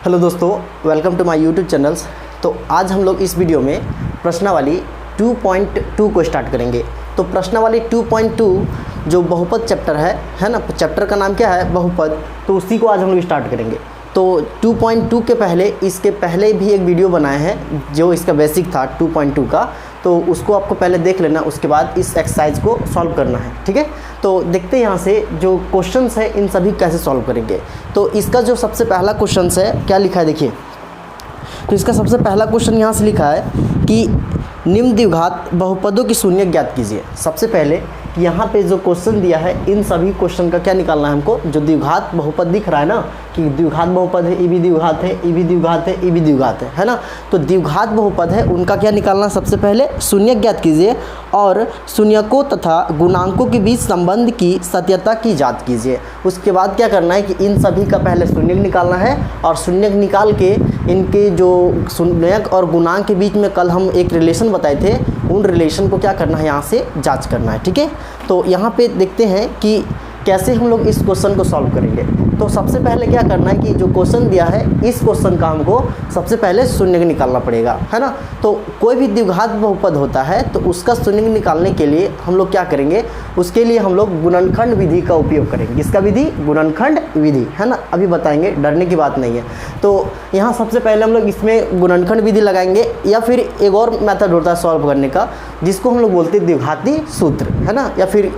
Hello दोस्तों, welcome to my YouTube channels. तो आज हम लोग इस वीडियो में प्रश्नावली 2.2 को स्टार्ट करेंगे। तो प्रश्नावली 2.2 जो बहुपद चैप्टर है ना, चैप्टर का नाम क्या है? बहुपद। तो उसी को आज हम लोग स्टार्ट करेंगे। तो 2.2 के पहले, इसके पहले भी एक वीडियो बनाए हैं जो इसका बेसिक था 2.2 का, तो उसको आपको पहले देख लेना, उसके बाद इस एक्सरसाइज को सॉल्व करना है। ठीक है, तो देखते हैं यहाँ से जो क्वेश्चंस है इन सभी कैसे सॉल्व करेंगे। तो इसका जो सबसे पहला क्वेश्चन है, क्या लिखा है देखिए। तो इसका सबसे पहला क्वेश्चन यहाँ से लिखा है कि निम्न द्विघात बहुपदों की शून्य ज्ञात कीजिए। सबसे पहले यहाँ पे जो क्वेश्चन दिया है, इन सभी क्वेश्चन का क्या निकालना है हमको। जो द्विघात बहुपद दिख रहा है ना, कि द्विघात बहुपद है, ई भी द्विघात है, ई भी द्विघात है, ई भी द्विघात है ना। तो द्विघात बहुपद है, उनका क्या निकालना, सबसे पहले शून्य ज्ञात कीजिए और शून्यकों तथा गुणांकों के बीच संबंध की सत्यता की जांच कीजिए। उसके बाद क्या करना है कि इन सभी का पहले शून्य निकालना है और शून्य निकाल के इनके जो शून्यक और गुणांक के बीच में कल हम एक रिलेशन बताए थे, उन रिलेशन को क्या करना है, यहाँ से जांच करना है। ठीक है, तो यहाँ पे देखते हैं कि कैसे हम लोग इस क्वेश्चन को सॉल्व करेंगे। तो सबसे पहले क्या करना है कि जो क्वेश्चन दिया है, इस क्वेश्चन का हमको सबसे पहले शून्य निकालना पड़ेगा, है ना। तो कोई भी द्विघात बहुपद होता है तो उसका शून्य निकालने के लिए हम लोग क्या करेंगे, उसके लिए हम लोग गुणनखंड विधि का उपयोग करेंगे। किसका विधि? गुणनखंड विधि, है ना। अभी बताएंगे, डरने की बात नहीं है। तो यहाँ सबसे पहले हम लोग इसमें गुणनखंड विधि लगाएंगे, या फिर एक और मेथड होता है सॉल्व करने का, जिसको हम लोग बोलते हैं द्विघाती सूत्र, है ना, या फिर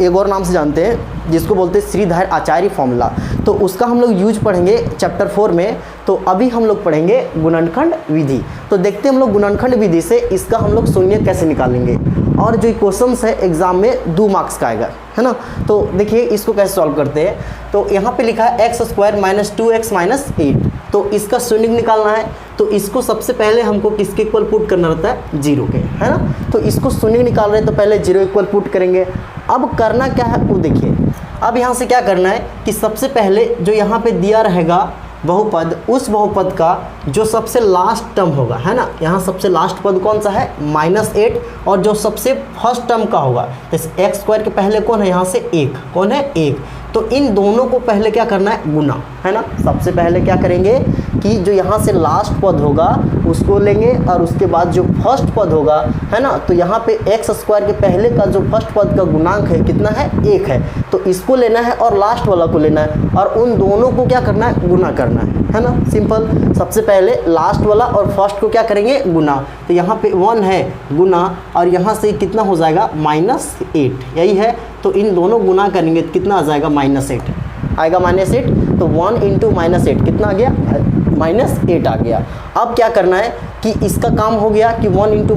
एक और नाम से जानते हैं जिसको बोलते हैं श्रीधर आचार्य फॉर्मूला। तो उसका हम लोग यूज पढ़ेंगे चैप्टर 4 में। तो अभी हम लोग पढ़ेंगे गुणनखंड विधि। तो देखते हैं हम लोग गुणनखंड विधि से इसका हम लोग शून्य कैसे निकालेंगे। और जो क्वेश्चन है एग्जाम में 2 मार्क्स का आएगा, है ना। तो देखिए इसको कैसे सॉल्व करते हैं। तो यहाँ पे लिखा है x² - 2x - 8। तो इसका शून्य निकालना है, तो इसको सबसे पहले हमको किसके इक्वल पुट करना रहता है? 0 के, है ना। तो इसको शून्य निकाल रहे हैं तो पहले 0 इक्वल पुट करेंगे। अब करना क्या है वो देखिए। अब यहाँ से क्या करना है कि सबसे पहले जो यहाँ पे दिया रहेगा बहुपद, उस बहुपद का जो सबसे लास्ट टर्म होगा, है ना, यहाँ सबसे लास्ट पद कौन सा है? -8। और जो सबसे फर्स्ट टर्म का होगा, इस x² के पहले कौन है? यहाँ से 1, कौन है? 1। तो इन दोनों को पहले क्या करना है? गुना, है ना। सबसे पहले क्या करेंगे कि जो यहाँ से लास्ट पद होगा उसको लेंगे, और उसके बाद जो फर्स्ट पद होगा, है ना, तो यहाँ पे x² के पहले का जो फर्स्ट पद का गुणांक है कितना है? 1 है। तो इसको लेना है और लास्ट वाला को लेना है, और उन दोनों को क्या करना है? गुना करना है ना। सिंपल। सबसे पहले लास्ट वाला और फर्स्ट को क्या करेंगे? गुना। तो यहाँ पे 1 है गुना, और यहाँ से कितना हो जाएगा? -8, यही है। तो इन दोनों गुना करेंगे तो कितना आ जाएगा? -8 आएगा, -8। तो 1 × -8 कितना आ गया? -8 आ गया। अब क्या करना है कि इसका काम हो गया कि 1 ×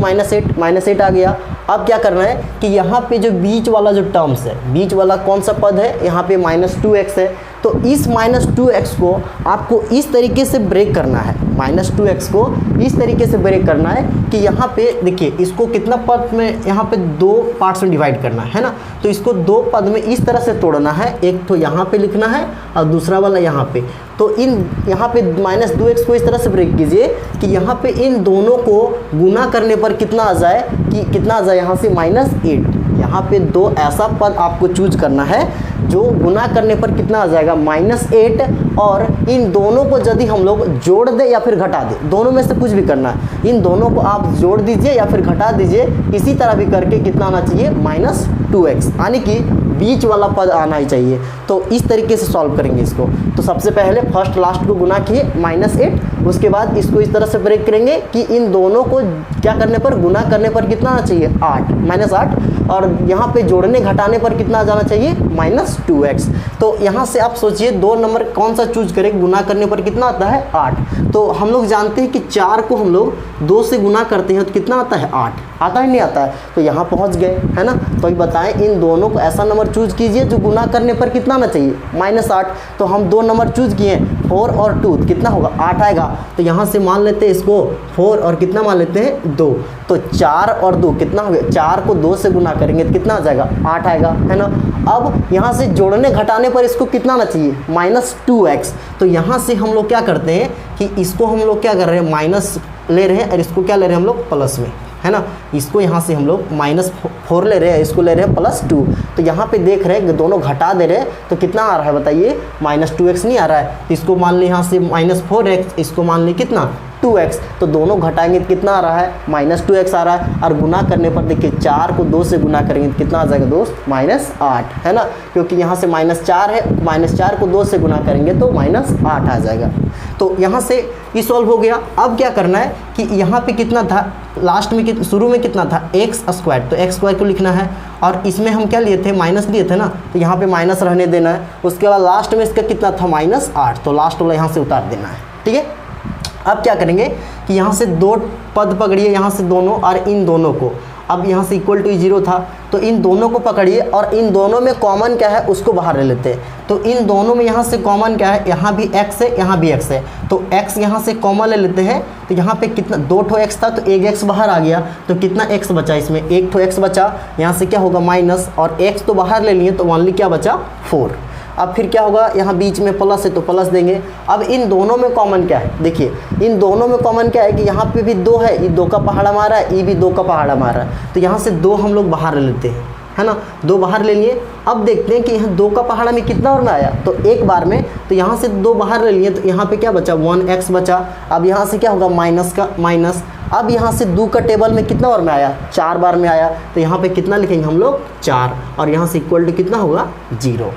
-8 आ गया। अब क्या करना है कि यहाँ पे जो बीच वाला जो टर्म्स है, बीच वाला कौन सा पद है? यहाँ पे -2x है। तो इस -2x को आपको इस तरीके से ब्रेक करना है। -2x को इस तरीके से ब्रेक करना है कि यहाँ पे देखिए, इसको कितना पद में, यहाँ पे 2 पार्ट्स में डिवाइड करना है ना। तो इसको 2 पद में इस तरह से तोड़ना है। एक तो यहाँ पे लिखना है और दूसरा वाला यहाँ पे। तो इन यहाँ पे -2x को इस तरह से ब्रेक कीजिए कि यहाँ पे इन दोनों को गुना करने पर कितना आ जाए, कि कितना आ जाए यहाँ से? -8। यहाँ पे 2 ऐसा पद आपको चूज करना है जो गुना करने पर कितना आ जाएगा? -8। और इन दोनों को यदि हम लोग जोड़ दें या फिर घटा दें, दोनों में से कुछ भी करना है। इन दोनों को आप जोड़ दीजिए या फिर घटा दीजिए, किसी तरह भी करके कितना आना चाहिए? -2x, यानी कि बीच वाला पद आना ही चाहिए। तो इस तरीके से सॉल्व करेंगे इसको। तो सबसे पहले फर्स्ट लास्ट को गुना किए -8, उसके बाद इसको इस तरह से ब्रेक करेंगे कि इन दोनों को क्या करने पर? गुना करने पर कितना आना चाहिए? 8, -8। और यहाँ पे जोड़ने घटाने पर कितना आ जाना चाहिए? -2x। तो यहाँ से आप सोचिए 2 नंबर कौन सा चूज करें? गुना करने पर कितना आता है? 8। तो हम लोग जानते हैं कि 4 को हम लोग 2 से गुना करते हैं तो कितना आता है? 8। आता है नहीं आता है? तो यहाँ पहुँच गए, है ना। तो ये बताएं, इन दोनों को ऐसा नंबर चूज कीजिए जो गुना करने पर कितना आना चाहिए? -8। तो हम 2 नंबर चूज किए, 4 और 2, कितना होगा? 8 आएगा। तो यहाँ से मान लेते हैं इसको 4 और कितना मान लेते हैं? 2। तो 4 और 2 कितना हो गया? 4 को 2 से गुना करेंगे तो कितना आ जाएगा? 8 आएगा, है ना। अब यहाँ से जोड़ने घटाने पर इसको कितना आना चाहिए? -2x। तो यहाँ से हम लोग क्या करते हैं कि इसको हम लोग क्या कर रहे हैं? माइनस ले रहे हैं, और इसको क्या ले रहे हैं हम लोग? प्लस में, है ना। इसको यहाँ से हम लोग -4 ले रहे हैं, इसको ले रहे हैं +2। तो यहाँ पे देख रहे हैं दोनों घटा दे रहे हैं तो कितना आ रहा है बताइए, -2x नहीं आ रहा है। तो इसको मान ली यहाँ से -4x, इसको मान ली कितना 2x। तो दोनों घटाएंगे तो कितना आ रहा है, -2x आ रहा है। और गुना करने पर देखिए 4 को 2 से गुना करेंगे तो कितना आ जाएगा दोस्त, -8, है ना। क्योंकि यहाँ से -4 है, -4 को 2 से गुना करेंगे तो -8 आ जाएगा। तो यहाँ से ये सॉल्व हो गया। अब क्या करना है कि यहाँ पे कितना था, लास्ट में शुरू में कितना था x², तो x² को लिखना है। और इसमें हम क्या लिए थे, माइनस लिए थे ना, तो यहाँ पे माइनस रहने देना है। उसके बाद लास्ट में इसका कितना था, -8, तो लास्ट वाला यहाँ से उतार देना है, ठीक है। अब क्या करेंगे कि यहाँ से 2 पद पकड़िए, यहाँ से दोनों और इन दोनों को। अब यहाँ से इक्वल टू 0 था तो इन दोनों को पकड़िए और इन दोनों में कॉमन क्या है उसको बाहर ले लेते हैं। तो इन दोनों में यहाँ से कॉमन क्या है, यहाँ भी x है, यहाँ भी x है, तो x यहाँ से कॉमन ले लेते हैं। तो यहाँ पे कितना 2 ठो x था तो एक x बाहर आ गया, तो कितना x बचा, इसमें 1 ठो x बचा। यहाँ से क्या होगा माइनस, और x तो बाहर ले लिए तो ओनली क्या बचा 4। अब फिर क्या होगा, यहाँ बीच में प्लस है तो प्लस देंगे। अब इन दोनों में कॉमन क्या है, देखिए इन दोनों में कॉमन क्या है कि यहाँ पे भी 2 है, ये 2 का पहाड़ा मारा है, ये भी 2 का पहाड़ा मारा है। तो यहाँ से 2 हम लोग बाहर ले लेते हैं, है ना, 2 बाहर ले लिए। अब देखते हैं कि यहाँ 2 का पहाड़ा में कितना और में आया, तो एक बार में। तो यहाँ से 2 बाहर ले लिए तो यहाँ पे क्या बचा, 1x बचा। अब यहाँ से क्या होगा, माइनस का माइनस। अब यहाँ से 2 का टेबल में कितना और में आया, 4 बार में आया। तो यहाँ पे कितना लिखेंगे हम लोग 4, और यहाँ से इक्वल टू कितना होगा 0।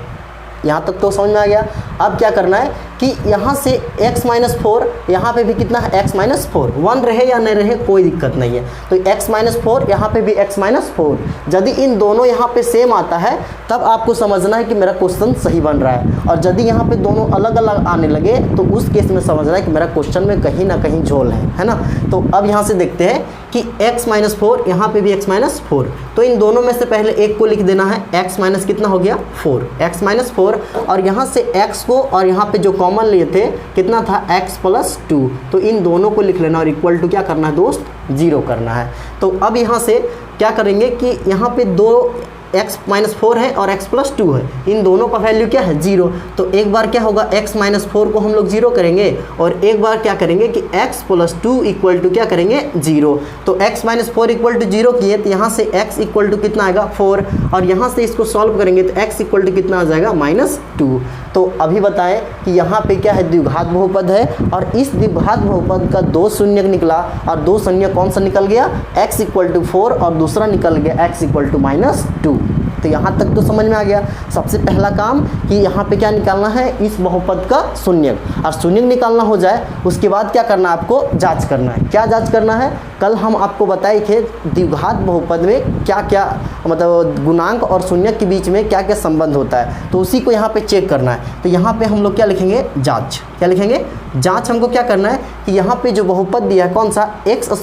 यहाँ तक तो समझ में आ गया। अब क्या करना है कि यहाँ से x-4, यहाँ पे भी कितना है x-4, 1 रहे या नहीं रहे कोई दिक्कत नहीं है। तो x-4 यहाँ पे भी x-4, यदि इन दोनों यहाँ पे सेम आता है तब आपको समझना है कि मेरा क्वेश्चन सही बन रहा है। और यदि यहाँ पे दोनों अलग अलग आने लगे तो उस केस में समझना है कि मेरा क्वेश्चन में कहीं ना कहीं झोल है ना। तो अब यहाँ से देखते हैं कि x-4, यहाँ पे भी x-4, तो इन दोनों में से पहले एक को लिख देना है, x- कितना हो गया 4, x-4। और यहाँ से x को और यहाँ पे जो कॉमन लिए थे कितना था x+2, तो इन दोनों को लिख लेना और इक्वल टू क्या करना है दोस्त, 0 करना है। तो अब यहाँ से क्या करेंगे कि यहाँ पे 2 x-4 है और x+2 है, इन दोनों का वैल्यू क्या है 0। तो एक बार क्या होगा, x-4 को हम लोग 0 करेंगे और एक बार क्या करेंगे कि x+2 इक्वल टू क्या करेंगे 0। तो x-4 इक्वल टू 0 किए तो यहाँ से x इक्वल टू कितना आएगा 4, और यहाँ से इसको सॉल्व करेंगे तो x इक्वल टू कितना आ जाएगा -2। तो अभी बताएं कि यहाँ पे क्या है, द्विघात बहुपद है, और इस द्विघात बहुपद का 2 शून्य निकला, और 2 शून्य कौन सा निकल गया, x इक्वल टू 4 और दूसरा निकल गया x इक्वल टू -2। तो यहाँ तक तो समझ में आ गया। सबसे पहला काम कि यहाँ पे क्या निकालना है, इस बहुपद का शून्यक, और शून्यक निकालना हो जाए उसके बाद क्या करना है, आपको जांच करना है। क्या जांच करना है, कल हम आपको बताए थे द्विघात बहुपद में क्या क्या मतलब गुणांक और शून्यक के बीच में क्या क्या संबंध होता है, तो उसी को यहाँ पे चेक करना है। तो यहाँ पे हम लोग क्या लिखेंगे, जांच। क्या लिखेंगे, जांच। हमको क्या करना है कि यहाँ पे जो बहुपद दिया है कौन सा, x² -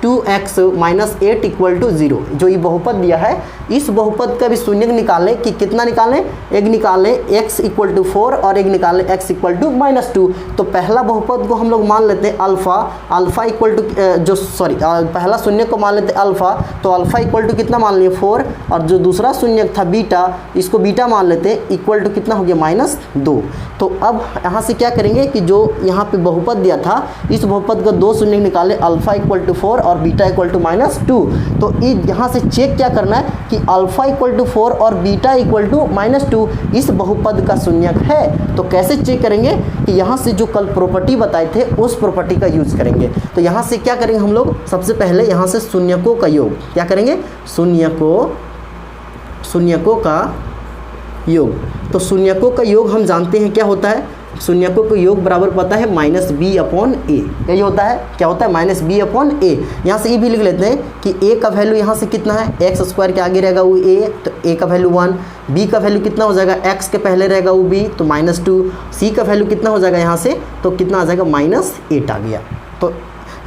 2x - 8 इक्वल टू 0, जो ये बहुपद दिया है इस बहुपद का भी शून्यक निकालें कि कितना निकालें, एक निकालें x इक्वल टू 4 और एक निकालें x इक्वल टू -2। तो पहला बहुपद को हम लोग मान लेते हैं अल्फ़ा इक्वल टू पहला शून्यक को मान लेते हैं अल्फ़ा, तो अल्फ़ा इक्वल टू कितना मान लिए 4, और जो दूसरा शून्यक था बीटा, इसको बीटा मान लेते हैं, इक्वल टू कितना हो गया -2। तो अब यहाँ से क्या करेंगे कि जो यहाँ पे बहुपद दिया था इस बहुपद का 2 शून्य निकाले, अल्फ़ा इक्वल टू 4 और बीटा इक्वल टू -2। तो यहाँ से चेक क्या करना है कि अल्फ़ा इक्वल टू 4 और बीटा इक्वल टू -2 इस बहुपद का शून्यक है। तो कैसे चेक करेंगे कि यहाँ से जो कल प्रॉपर्टी बताए थे उस प्रॉपर्टी का यूज करेंगे। तो यहाँ से क्या करेंगे हम लोग, सबसे पहले यहाँ से शून्यकों का योग, क्या करेंगे, शून्यकों का योग। तो शून्यकों का योग हम जानते हैं क्या होता है, शून्यकों का योग बराबर पता है -b/a। यही होता है, क्या होता है -b/a। यहाँ से ये भी लिख लेते हैं कि a का वैल्यू यहाँ से कितना है, x² के आगे रहेगा वो a, तो a का वैल्यू 1, b का वैल्यू कितना हो जाएगा, x के पहले रहेगा वो b, तो -2, c का वैल्यू कितना हो जाएगा यहाँ से, तो कितना आ जाएगा -8 आ गया। तो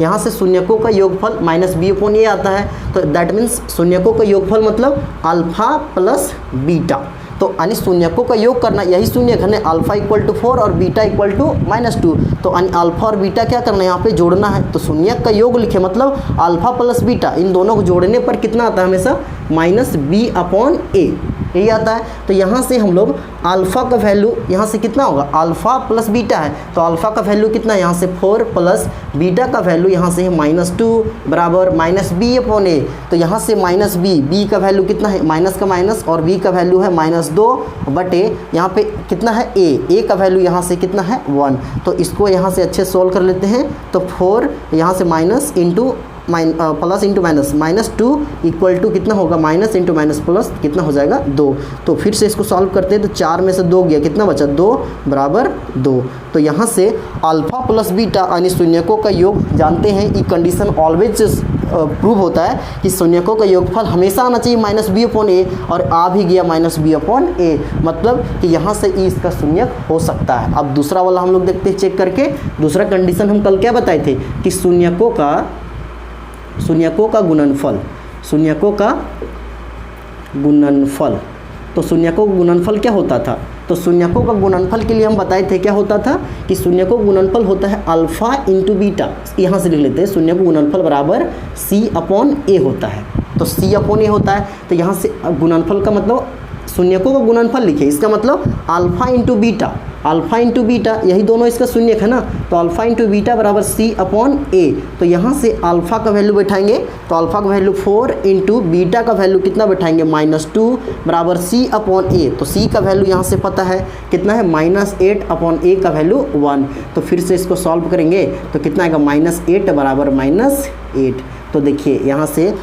यहाँ से शून्यकों का योगफल -b/a आता है। तो दैट मीन्स शून्यकों का योगफल मतलब अल्फ़ा प्लस बीटा। तो यानी शून्यकों का योग करना, यही शून्यक है, अल्फ़ा इक्वल टू 4 और बीटा इक्वल टू -2। तो यानी अल्फ़ा और बीटा क्या करना है, यहाँ पे जोड़ना है। तो शून्यक का योग लिखे मतलब अल्फ़ा प्लस बीटा, इन दोनों को जोड़ने पर कितना आता है हमेशा -b/a। यही आता है। तो यहाँ से हम लोग अल्फ़ा का वैल्यू यहाँ से कितना होगा, अल्फ़ा प्लस बीटा है, तो अल्फ़ा का वैल्यू कितना है यहाँ से 4 प्लस बीटा का वैल्यू यहाँ से है -2 बराबर -b/a। तो यहाँ से -b का वैल्यू कितना है, माइनस का माइनस, और b का वैल्यू है -2 बटे यहाँ पे कितना है a का वैल्यू यहाँ से कितना है 1। तो इसको यहाँ से अच्छे सोल्व कर लेते हैं। तो 4 यहाँ से minus into plus into minus, -2 equal to कितना होगा, माइनस इंटू माइनस प्लस कितना हो जाएगा 2। तो फिर से इसको सॉल्व करते हैं। तो 4 में से 2 गया, कितना बचा 2 बराबर 2। तो यहाँ से अल्फ़ा प्लस बीटा यानी शून्यकों का योग जानते हैं, ये कंडीशन ऑलवेज प्रूव होता है कि शून्यकों का योगफल हमेशा आना चाहिए -b/a, और आ भी गया -b/a, मतलब कि यहाँ से ई इसका शून्यक हो सकता है। अब दूसरा वाला हम लोग देखते हैं चेक करके। दूसरा कंडीशन हम कल क्या बताए थे कि शून्यकों का गुणनफल, शून्यकों का गुणनफल। तो शून्यकों का गुणनफल क्या होता था, तो शून्यकों का गुणनफल के लिए हम बताए थे क्या होता था कि शून्यकों का गुणनफल होता है अल्फ़ा इंटू बीटा। यहाँ से लिख लेते हैं, शून्यकों का गुणनफल बराबर c/a होता है। तो c/a होता है। तो यहाँ से गुणनफल का मतलब शून्यकों का गुणनफल लिखे, इसका मतलब alpha into beta, alpha into beta यही दोनों इसका शून्यक है ना। तो अल्फ़ा इंटू बीटा बराबर c/a। तो यहाँ से अल्फ़ा का वैल्यू बैठाएंगे, तो अल्फ़ा का वैल्यू 4 इंटू बीटा का वैल्यू कितना बैठाएंगे -2 बराबर c/a। तो c का वैल्यू यहाँ से पता है कितना है, -8/a का वैल्यू 1। तो फिर से इसको सॉल्व करेंगे तो कितना आएगा, -8 बराबर -8। तो देखिए यहाँ से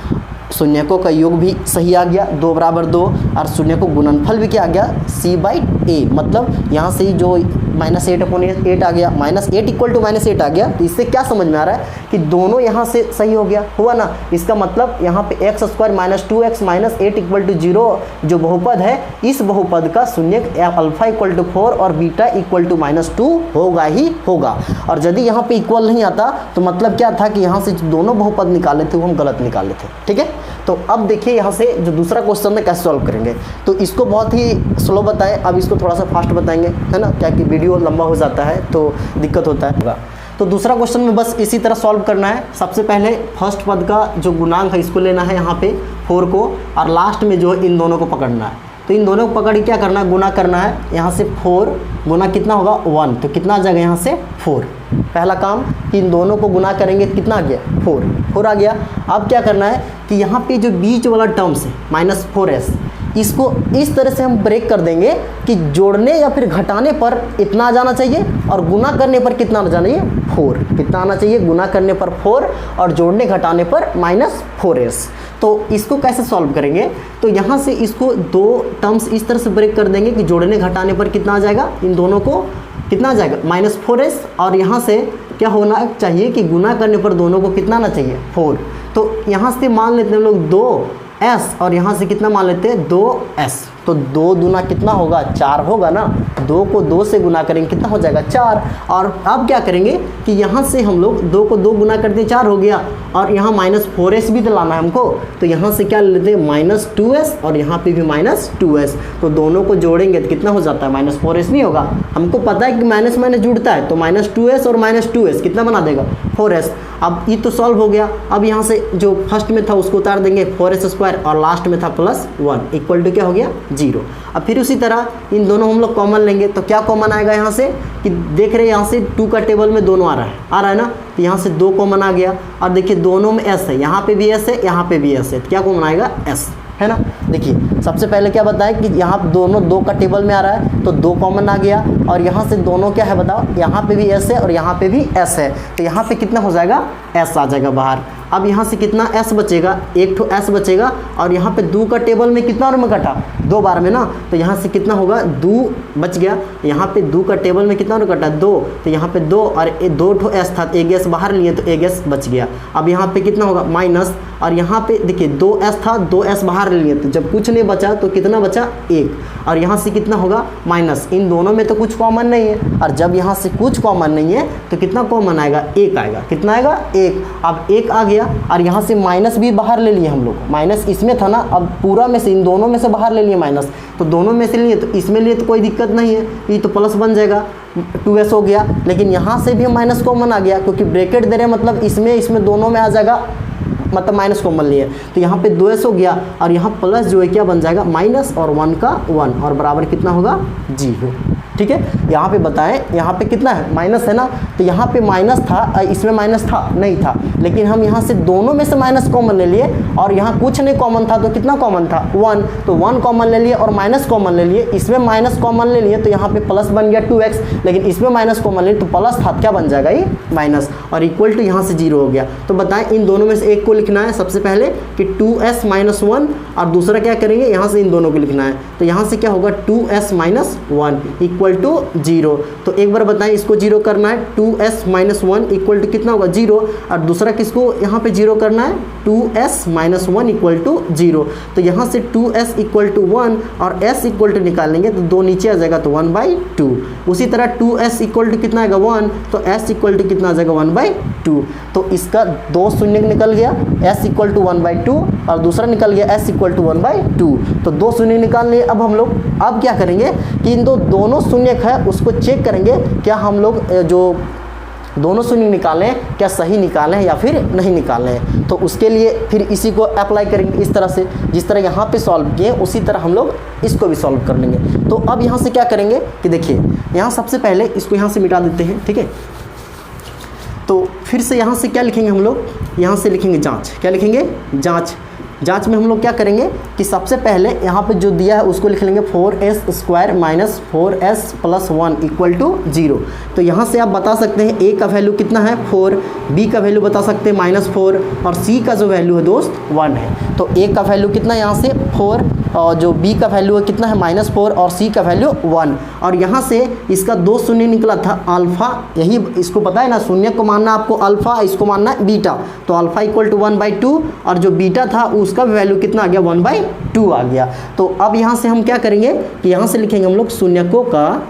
शून्यकों का योग भी सही आ गया, 2 बराबर 2, और शून्यकों गुणनफल भी क्या आ गया, c/a। मतलब यहाँ से जो -8/8 आ गया, -8 इक्वल टू -8 आ गया। तो इससे क्या समझ में आ रहा है कि दोनों यहाँ से सही हो गया, हुआ ना। इसका मतलब यहाँ पे x² -2x -8 इक्वल टू 0 जो बहुपद है, इस बहुपद का शून्यक अल्फ़ा इक्वल टू 4 और बीटा इक्वल टू -2 होगा ही होगा। और यदि यहाँ पे इक्वल नहीं आता तो मतलब क्या था कि यहाँ से जो दोनों बहुपद निकाले थे वो हम गलत निकाले थे, ठीक है। तो अब देखिए यहाँ से जो दूसरा क्वेश्चन है कैसे सॉल्व करेंगे। तो इसको बहुत ही स्लो बताएं, अब इसको थोड़ा सा फास्ट बताएंगे, है ना, क्या कि वीडियो लंबा हो जाता है तो दिक्कत होता है। तो दूसरा क्वेश्चन में बस इसी तरह सॉल्व करना है। सबसे पहले फर्स्ट पद का जो गुणांक है इसको लेना है यहाँ पे 4 को, और लास्ट में जो है इन दोनों को पकड़ना है। तो इन दोनों को पकड़ के क्या करना है, गुना करना है। यहाँ से 4 गुना कितना होगा 1, तो कितना आ जाएगा यहाँ से 4। पहला काम कि इन दोनों को गुना करेंगे, कितना आ गया 4 आ गया। अब क्या करना है कि यहाँ पे जो बीच वाला टर्म्स है -4s, इसको इस तरह से हम ब्रेक कर देंगे कि जोड़ने या फिर घटाने पर इतना आ जाना चाहिए और गुना करने पर कितना आ जाना चाहिए 4। कितना आना चाहिए, गुना करने पर 4 और जोड़ने घटाने पर -4s। तो इसको कैसे सॉल्व करेंगे, तो यहाँ से इसको 2 टर्म्स इस तरह से ब्रेक कर देंगे कि जोड़ने घटाने पर कितना आ जाएगा, इन दोनों को कितना आ जाएगा -4s, और यहाँ से क्या होना चाहिए कि गुना करने पर दोनों को कितना आना चाहिए 4। तो यहाँ से मान लेते हैं हम लोग 2s, और यहाँ से कितना मान लेते हैं 2s। तो 2 दूना कितना होगा 4 होगा ना, 2 को 2 से गुना करेंगे कितना हो जाएगा 4। और अब क्या करेंगे कि यहाँ से हम लोग 2 को 2 गुना करते 4 हो गया, और यहाँ -4s भी तो लाना है हमको। तो यहाँ से क्या लेते हैं -2s, और यहाँ पे भी -2s। तो दोनों को जोड़ेंगे तो कितना हो जाता है, -4s नहीं होगा। हमको पता है कि माइनस माइनस जुड़ता है, तो -2s और -2s कितना बना देगा 4s। अब ये तो सॉल्व हो गया। अब यहाँ से जो फर्स्ट में था उसको उतार देंगे 4s² और लास्ट में था +1 इक्वल टू क्या हो गया 0। अब फिर उसी तरह इन दोनों हम लोग कॉमन लेंगे, तो क्या कॉमन आएगा यहाँ से कि देख रहे हैं यहाँ से 2 का टेबल में दोनों आ रहा है ना। तो यहाँ से 2 कॉमन आ गया, और देखिए दोनों में s है, यहाँ पे भी s है, यहाँ पे भी s है, तो क्या कॉमन आएगा s, है ना। देखिए सबसे पहले क्या बताया कि यहाँ दोनों 2 का टेबल में आ रहा है, तो 2 कॉमन आ गया, और यहाँ से दोनों क्या है बताओ, यहाँ पे भी s है और यहाँ पे भी s है, तो यहाँ पे कितना हो जाएगा s आ जाएगा बाहर। अब यहाँ से कितना s बचेगा, एक ठो s बचेगा, और यहाँ पे 2 का टेबल में कितना बार में कटा 2 बार में ना, तो यहाँ से कितना होगा 2 बच गया। यहाँ पे 2 का टेबल में कितना बार कटा 2, तो यहाँ पे 2 और 2 ठो s था, एक s बाहर लिए तो एक s बच गया। अब यहाँ पे कितना होगा माइनस, और यहाँ पे देखिए 2s था, 2s बाहर लिए, तो जब कुछ नहीं बचा तो कितना बचा 1, और यहाँ से कितना होगा माइनस। इन दोनों में तो कुछ कॉमन नहीं है, और जब यहाँ से कुछ कॉमन नहीं है तो कितना कॉमन आएगा 1 आएगा। कितना आएगा 1। अब 1 आ गया, और यहाँ से माइनस भी बाहर ले लिए हम लोग, माइनस इसमें था ना, अब पूरा में से इन दोनों में से बाहर ले लिए माइनस, तो दोनों में से लिए तो इसमें लिए तो कोई दिक्कत नहीं है, ये तो प्लस बन जाएगा 2s हो गया। लेकिन यहाँ से भी माइनस कॉमन आ गया, क्योंकि ब्रैकेट दे रहे हैं मतलब इसमें दोनों में आ जाएगा मतलब माइनस कॉमन लिए, तो यहाँ पे 2s हो गया और यहाँ प्लस जो है क्या बन जाएगा माइनस और 1 का 1 और बराबर कितना होगा 0। ठीक है, यहाँ पे बताएं, यहाँ पे कितना है माइनस है ना, तो यहाँ पे माइनस था, इसमें माइनस था नहीं था, लेकिन हम यहाँ से दोनों में से माइनस कॉमन ले लिए और यहाँ कुछ नहीं कॉमन था, तो कितना कॉमन था 1, तो 1 कॉमन ले लिए और माइनस कॉमन ले लिए, इसमें माइनस कॉमन ले लिए तो यहाँ पे प्लस बन गया 2x, लेकिन इसमें माइनस कॉमन ले तो प्लस था, क्या बन जाएगा ये माइनस और इक्वल टू यहाँ से 0 हो गया। तो बताएं इन दोनों में से एक को लिखना है सबसे पहले कि 2s माइनस 1 और दूसरा क्या करेंगे यहाँ से इन दोनों को लिखना है, तो यहाँ से क्या होगा 2s माइनस 1 इक्वल टू 0। तो एक बार बताएं इसको 0 करना है, 2s माइनस 1 इक्वल टू कितना होगा 0 और दूसरा किसको यहाँ पे 0 करना है 2s माइनस 1 इक्वल टू 0। तो यहाँ से 2s इक्वल टू 1 और s इक्वल टू निकालेंगे तो 2 नीचे आ जाएगा तो 1/2। उसी तरह 2s इक्वल टू कितना आएगा 1, तो s इक्वल टू कितना आ जाएगा 1/2। तो इसका 2 शून्य निकल गया, s इक्वल टू 1/2 और दूसरा निकल गया s इक्वल टू 1/2। तो 2 शून्य निकाल लिए। अब हम लोग अब क्या करेंगे कि इन दोनों शून्य है उसको चेक करेंगे क्या हम लोग जो दोनों शून्य निकालें क्या सही निकालें या फिर नहीं निकालें। तो उसके लिए फिर इसी को अप्लाई करेंगे इस तरह से, जिस तरह यहाँ पे सॉल्व किए उसी तरह हम लोग इसको भी सॉल्व कर लेंगे। तो अब यहाँ से क्या करेंगे कि देखिए यहाँ सबसे पहले इसको यहाँ से मिटा देते हैं, ठीक है। तो फिर से यहाँ से क्या लिखेंगे हम लोग, यहाँ से लिखेंगे जाँच, क्या लिखेंगे जाँच। जाँच में हम लोग क्या करेंगे कि सबसे पहले यहाँ पे जो दिया है उसको लिख लेंगे 4s square minus 4s plus 1 equal to 0। तो यहाँ से आप बता सकते हैं a का वैल्यू कितना है 4, b का वैल्यू बता सकते हैं -4 और c का जो वैल्यू है दोस्त 1 है। तो a का वैल्यू कितना है यहाँ से 4 और जो b का वैल्यू है कितना है -4 और c का वैल्यू 1। और यहाँ से इसका 2 शून्य निकला था अल्फ़ा, यही इसको पता है ना, शून्य को मानना आपको अल्फ़ा, इसको मानना है बीटा। तो अल्फ़ा इक्वल टू 1/2 और जो बीटा था उसका वैल्यू कितना आ गया 1/2 आ गया। तो अब यहाँ से हम क्या करेंगे कि यहाँ से लिखेंगे हम लोग शून्यकों का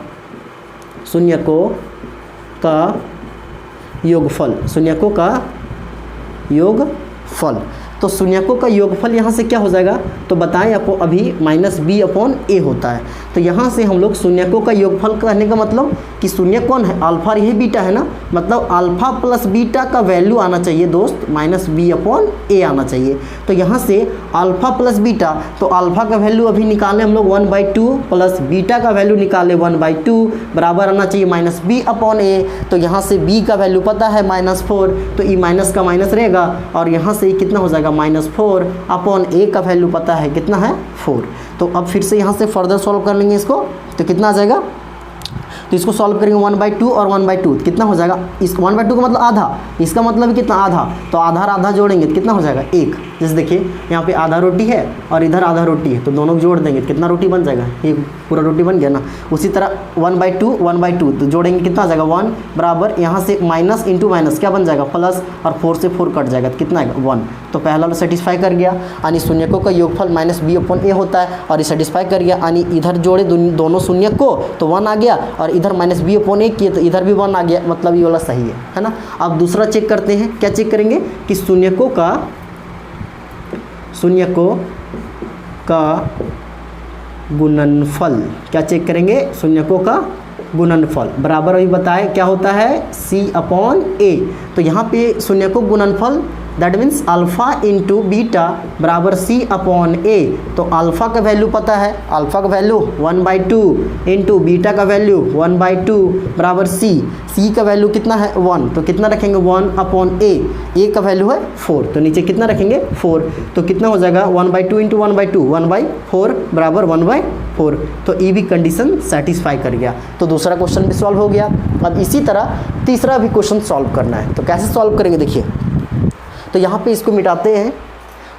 योगफल, शून्यकों का योगफल। तो शून्यकों का योगफल यहाँ से क्या हो जाएगा, तो बताएं आपको अभी -b/a होता है। तो यहाँ से हम लोग शून्यकों का योगफल करने का मतलब कि शून्य कौन है अल्फ़ा, यही बीटा है ना, मतलब अल्फ़ा प्लस बीटा का वैल्यू आना चाहिए दोस्त -b/a आना चाहिए। तो यहाँ से अल्फ़ा प्लस बीटा, तो अल्फ़ा का वैल्यू अभी निकालें हम लोग 1/2 प्लस बीटा का वैल्यू निकाले 1/2 बराबर आना चाहिए -b/a। तो यहाँ से b का वैल्यू पता है -4, तो ये माइनस का माइनस रहेगा और यहाँ से कितना हो जाएगा -4/a का वैल्यू पता है कितना है 4। तो अब फिर से यहाँ से फर्दर सॉल्व कर लेंगे इसको, तो कितना आ जाएगा, तो इसको सॉल्व करेंगे 1/2 और 1/2 कितना हो जाएगा, इस 1/2 का मतलब आधा, इसका मतलब कितना आधा, तो आधा और आधा जोड़ेंगे तो कितना हो जाएगा 1। जैसे देखिए यहाँ पे आधा रोटी है और इधर आधा रोटी है, तो दोनों जोड़ देंगे कितना रोटी बन जाएगा, ये पूरा रोटी बन गया ना। उसी तरह 1/2 तो जोड़ेंगे कितना आ जाएगा 1 बराबर यहाँ से माइनस इंटू माइनस क्या बन जाएगा प्लस और 4 से 4 कट जाएगा तो कितना आएगा 1। तो पहला वाला सेटिस्फाई कर गया, यानी शून्यकों का योगफल -b/a होता है और ये सेटिस्फाई कर गया, यानी इधर जोड़े दोनों शून्य को तो 1 आ गया और इधर -b/a किए तो इधर भी 1 आ गया, मतलब ये वाला सही है ना। अब दूसरा चेक करते हैं, क्या चेक करेंगे कि शून्यकों का गुणनफल, क्या चेक करेंगे शून्यकों का गुणनफल बराबर अभी बताए क्या होता है c/a। तो यहाँ पे शून्यकों गुणनफल that means alpha into beta बराबर c/a। तो अल्फ़ा का वैल्यू पता है, अल्फ़ा का वैल्यू 1/2 इंटू बीटा का वैल्यू 1/2 बराबर c का वैल्यू कितना है 1, तो कितना रखेंगे 1/a का वैल्यू है 4, तो नीचे कितना रखेंगे 4, तो कितना हो जाएगा 1/2 इंटू 1/2 1/4 बराबर 1/4। तो ये भी कंडीशन सेटिस्फाई कर गया, तो दूसरा क्वेश्चन भी सॉल्व हो गया। अब इसी तरह तीसरा भी क्वेश्चन सॉल्व करना है, तो कैसे सॉल्व करेंगे देखिए, तो यहाँ पे इसको मिटाते हैं।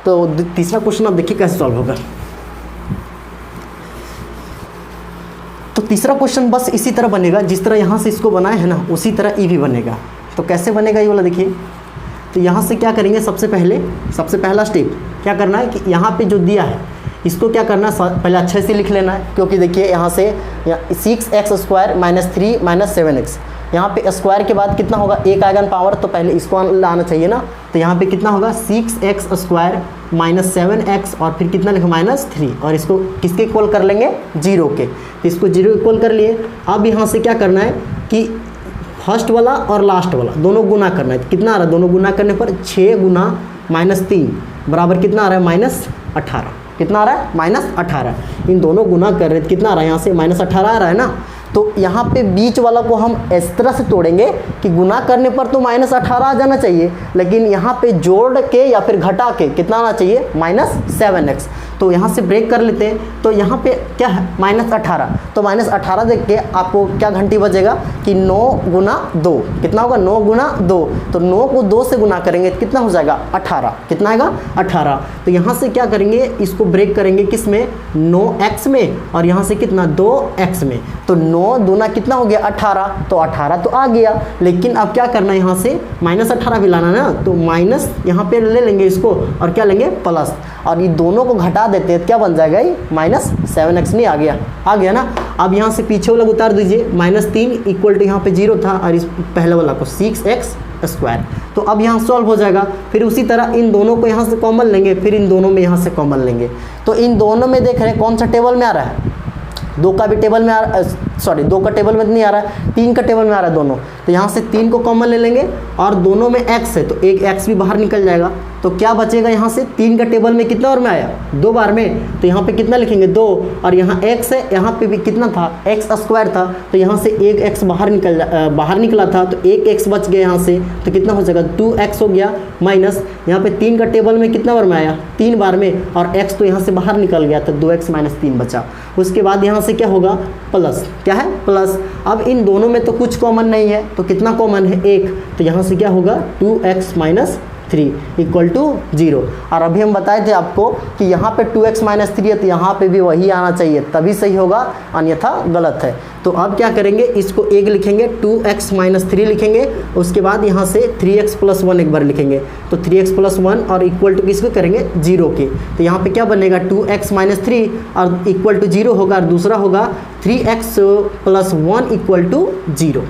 तो तीसरा क्वेश्चन अब देखिए कैसे सॉल्व होगा। तो तीसरा क्वेश्चन बस इसी तरह बनेगा जिस तरह यहाँ से इसको बनाए है ना, उसी तरह ये भी बनेगा। तो कैसे बनेगा ये वाला देखिए, तो यहाँ से क्या करेंगे सबसे पहला स्टेप क्या करना है कि यहाँ पे जो दिया है इसको क्या करना है पहले अच्छे से लिख लेना है, क्योंकि देखिए यहाँ से 6x स्क्वायर -3 -7x, यहाँ पे स्क्वायर के बाद कितना होगा एक आएगा पावर, तो पहले इसको लाना चाहिए ना। तो यहाँ पे कितना होगा 6x स्क्वायर -7x और फिर कितना लिखो -3 और इसको किसके इक्वल कर लेंगे 0 के, तो इसको 0 इक्वल कर लिए। अब यहाँ से क्या करना है कि फर्स्ट वाला और लास्ट वाला दोनों गुना करना है, तो कितना आ रहा है दोनों गुना करने पर 6 गुना -3 बराबर कितना आ रहा है -18। कितना आ रहा है -18। इन दोनों गुना कर रहे थे, कितना आ रहा है यहाँ से -18 आ रहा है ना। तो यहाँ पे बीच वाला को हम इस तरह से तोड़ेंगे कि गुना करने पर तो -18 आ जाना चाहिए, लेकिन यहाँ पे जोड़ के या फिर घटा के कितना आना चाहिए -7x। तो यहाँ से ब्रेक कर लेते हैं। तो यहाँ पे क्या है -18, तो -18 देख के आपको क्या घंटी बजेगा कि 9 गुना 2 कितना होगा 9 गुना 2। तो 9 को 2 से गुना करेंगे तो कितना हो जाएगा 18। कितना आएगा 18। तो यहाँ से क्या करेंगे, इसको ब्रेक करेंगे किस में 9x में, और यहाँ से कितना 2x में। तो 9 दूना कितना हो गया 18, तो 18 तो आ गया। लेकिन अब क्या करना है, यहाँ से -18 भी लाना ना, तो माइनस यहाँ पे ले लेंगे इसको और क्या लेंगे प्लस, और ये दोनों को घटा देते हैं, क्या बन जाएगा ये -7x नहीं आ गया ना। अब यहाँ से पीछे वाला उतार दीजिए, -3 इक्वल टू यहाँ पे 0 था, और इस पहले वाला को 6x²। तो अब यहाँ सॉल्व हो जाएगा। फिर उसी तरह इन दोनों को यहाँ से कॉमन लेंगे, फिर इन दोनों में यहाँ से कॉमन लेंगे। तो इन दोनों में देख रहे हैं कौन सा टेबल में आ रहा है, 2 का भी टेबल में आ रहा है, सॉरी 2 का टेबल में नहीं आ रहा है, 3 का टेबल में आ रहा है दोनों। तो यहाँ से 3 को कॉमन ले लेंगे, और दोनों में x है तो एक x भी बाहर निकल जाएगा। तो क्या बचेगा, यहाँ से 3 का टेबल में कितना बार में आया 2 बार में, तो यहाँ पे कितना लिखेंगे 2, और यहाँ x है, यहाँ पे भी कितना था x² था, तो यहाँ से एक x बाहर निकला था, तो एक x बच गया यहाँ से, तो कितना हो जाएगा 2x हो गया, माइनस यहाँ पे 3 का टेबल में कितना बार में आया 3 बार में, और x तो यहाँ से बाहर निकल गया, तो 2x - 3 बचा। उसके बाद यहाँ से क्या होगा प्लस, क्या है प्लस। अब इन दोनों में तो कुछ कॉमन नहीं है, तो कितना कॉमन है 1, तो यहाँ से क्या होगा 2x - 3 इक्वल टू 0। और अभी हम बताए थे आपको कि यहाँ पे 2x - 3 है, तो यहाँ पे भी वही आना चाहिए, तभी सही होगा, अन्यथा गलत है। तो अब क्या करेंगे, इसको एक लिखेंगे, 2x - 3 लिखेंगे, उसके बाद यहाँ से 3x + 1 एक बार लिखेंगे, तो 3x + 1 और इक्वल टू किसको करेंगे 0 के। तो यहाँ पे क्या बनेगा 2x - 3 और इक्वल टू 0 होगा, और दूसरा होगा 3x + 1 इक्वल टू 0।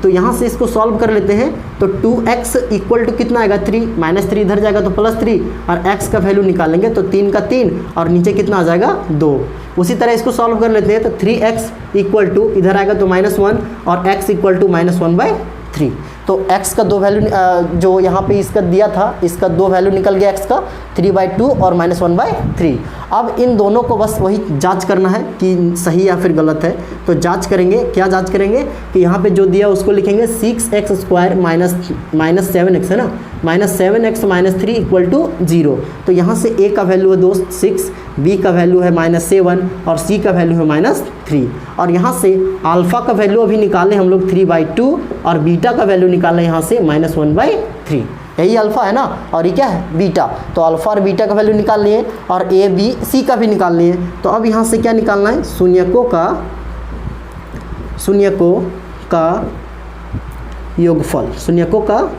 तो यहाँ से इसको सॉल्व कर लेते हैं। तो 2x इक्वल टू कितना आएगा 3, -3 इधर जाएगा तो +3, और x का वैल्यू निकालेंगे तो 3 का 3, और नीचे कितना आ जाएगा 2। उसी तरह इसको सॉल्व कर लेते हैं। तो 3x इक्वल टू इधर आएगा तो -1, और x इक्वल टू -1/3। तो x का 2 वैल्यू जो यहाँ पे इसका दिया था, इसका 2 वैल्यू निकल गया x का 3/2 और -1/3। अब इन दोनों को बस वही जांच करना है कि सही या फिर गलत है। तो जांच करेंगे, क्या जांच करेंगे कि यहाँ पे जो दिया उसको लिखेंगे 6x² माइनस 7x है ना, -7x - 3 इक्वल टू 0। तो यहाँ से a का वैल्यू है दोस्त 6, b का वैल्यू है -7 और c का वैल्यू है -3। और यहाँ से अल्फ़ा का वैल्यू अभी निकाले हम लोग 3/2, और बीटा का वैल्यू निकाले यहाँ से -1/3। यही अल्फ़ा है ना, और ये क्या है बीटा। तो अल्फ़ा और बीटा का वैल्यू निकाल लिए, और a b c का भी निकाल लिए। तो अब यहाँ से क्या निकालना है, शून्यकों का योगफल, शून्यकों का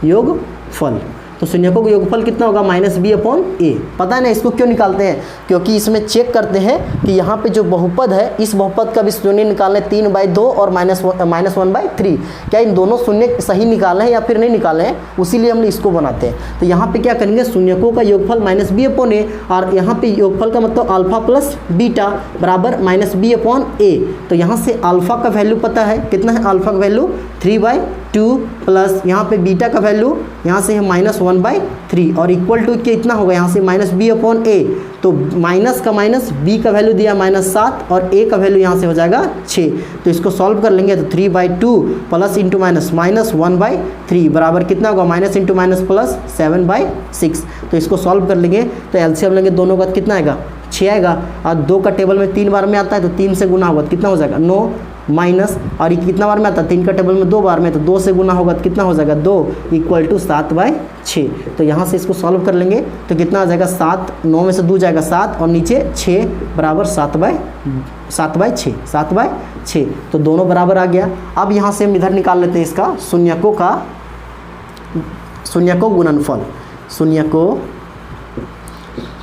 योगफल। तो शून्यकों का योगफल कितना होगा -b/a। पता है ना इसको क्यों निकालते हैं, क्योंकि इसमें चेक करते हैं कि यहाँ पे जो बहुपद है, इस बहुपद का भी शून्य निकालने 3/2 और -1/3, क्या इन दोनों शून्य सही निकाले हैं या फिर नहीं निकाले हैं, उसीलिए हम इसको बनाते हैं। तो यहाँ पे क्या करेंगे, शून्यकों का योगफल -b/a, और यहाँ पे योगफल का मतलब अल्फ़ा प्लस बीटा बराबर -b/a। तो यहाँ से अल्फ़ा का वैल्यू पता है कितना है, अल्फ़ा का वैल्यू 3/2 प्लस यहाँ पे बीटा का वैल्यू यहाँ से है -1/3, और इक्वल टू कितना होगा यहाँ से -b/a। तो माइनस का माइनस, b का वैल्यू दिया -7 और a का वैल्यू यहाँ से हो जाएगा 6। तो इसको सॉल्व कर लेंगे तो 3/2 प्लस इंटू माइनस -1/3 बराबर कितना होगा माइनस इंटू माइनस प्लस 7/6। तो इसको सॉल्व कर लेंगे तो एलसीएम लेंगे दोनों का कितना आएगा 6 आएगा, और 2 का टेबल में 3 बार में आता है तो 3 से गुना होगा तो कितना हो जाएगा 9 माइनस, और ये कितना बार में आता है 3 का टेबल में 2 बार में, तो 2 से गुना होगा तो कितना हो जाएगा 2 इक्वल टू 7/6। तो यहाँ से इसको सॉल्व कर लेंगे तो कितना आ जाएगा 7, 9 में से 2 जाएगा 7 और नीचे 6 बराबर 7/6। तो दोनों बराबर आ गया। अब यहाँ से हम इधर निकाल लेते हैं इसका शून्यकों गुणनफल, शून्यकों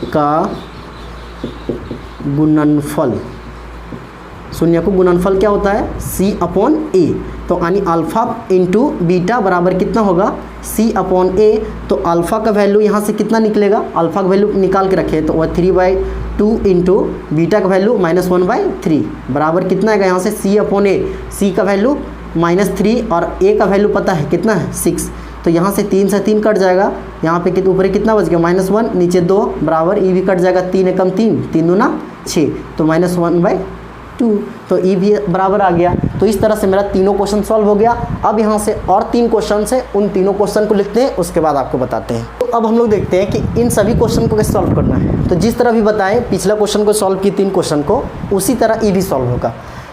का गुणनफल। शून्यकों गुणनफल क्या होता है C/A। तो यानी अल्फ़ा इंटू बीटा बराबर कितना होगा C/A। तो अल्फ़ा का वैल्यू यहाँ से कितना निकलेगा, अल्फ़ा का वैल्यू निकाल के रखे तो वह 3/2 इंटू बीटा का वैल्यू -1/3 बराबर कितना आएगा यहाँ से C/A। C का वैल्यू -3 और A का वैल्यू पता है कितना है 6। तो यहाँ से 3 कट जाएगा, यहाँ पे ऊपर कितना बच गया -1, नीचे 2 बराबर ई भी कट जाएगा, 3 एकम 3, 3 दूना 6, तो -1/2, तो ई भी बराबर आ गया। तो इस तरह से मेरा तीनों क्वेश्चन सॉल्व हो गया। अब यहाँ से और 3 क्वेश्चन है, उन तीनों क्वेश्चन को लिखते हैं, उसके बाद आपको बताते हैं। तो अब हम लोग देखते हैं कि इन सभी क्वेश्चन को कैसे सॉल्व करना है। तो जिस तरह भी बताएं, पिछला क्वेश्चन को सॉल्व की 3 क्वेश्चन को, उसी तरह ई भी सॉल्व होगा।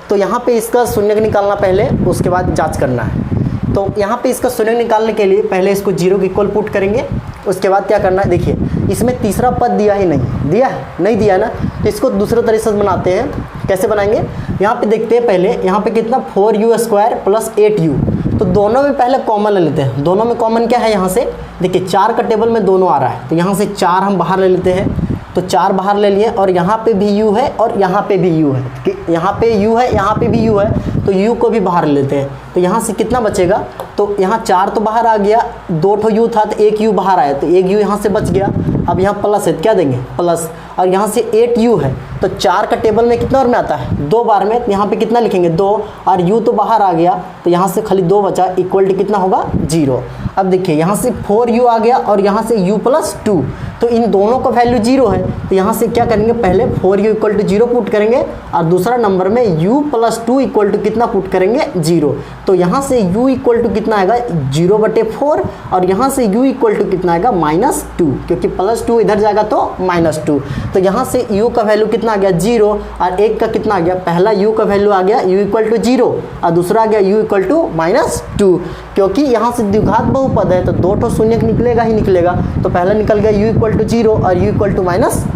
तो यहाँ पे इसका शून्य निकालना पहले, उसके बाद जांच करना है। तो यहाँ पे इसका शून्य निकालने के लिए पहले इसको 0 के इक्वल पुट करेंगे, उसके बाद क्या करना है, देखिए इसमें तीसरा पद दिया ही नहीं, दिया है नहीं दिया ना, तो इसको दूसरे तरीके से बनाते हैं। कैसे बनाएंगे, यहाँ पे देखते हैं पहले, यहाँ पे कितना 4u² + 8u, तो दोनों में पहले कॉमन ले लेते हैं। दोनों में कॉमन क्या है, यहाँ से देखिए 4 का टेबल में दोनों आ रहा है, तो यहाँ से 4 हम बाहर ले लेते हैं, तो 4 बाहर ले लिए, और यहाँ पे भी u है और यहाँ पे भी u है, कि यहाँ पे u है यहाँ पे भी u है, तो u को भी बाहर ले लेते हैं। तो यहाँ से कितना बचेगा, तो यहाँ 4 तो बाहर आ गया, 2 ठो u था तो 1 u बाहर आया, तो 1 u यहाँ से बच गया। अब यहाँ प्लस है, क्या देंगे प्लस, और यहाँ से 8 u है, तो 4 का टेबल में कितना बार में आता है, 2 बार में, तो यहाँ पे कितना लिखेंगे 2, और u तो बाहर आ गया, तो यहाँ से खाली 2 बचा, इक्वल टू कितना होगा 0। अब देखिए यहाँ से 4u आ गया और यहाँ से u + 2, तो इन दोनों का वैल्यू 0 है, तो यहाँ से क्या करेंगे, पहले 4u = 0 पुट करेंगे, और दूसरा नंबर में u + 2 इक्वल टू कितना पुट करेंगे 0। तो यहाँ से u इक्वल टू कितना आएगा 0/4, और यहाँ से u इक्वल टू कितना आएगा -2, क्योंकि +2 इधर जाएगा तो -2। तो यहाँ से u का वैल्यू कितना आ गया 0, और 1 का कितना आ गया, पहला u का वैल्यू आ गया u = 0, और दूसरा आ गया u = -2। क्योंकि यहाँ से द्विघात बहुपद है, तो 2 ठो शून्य निकलेगा ही निकलेगा, तो पहला निकल गया u = 0 और u =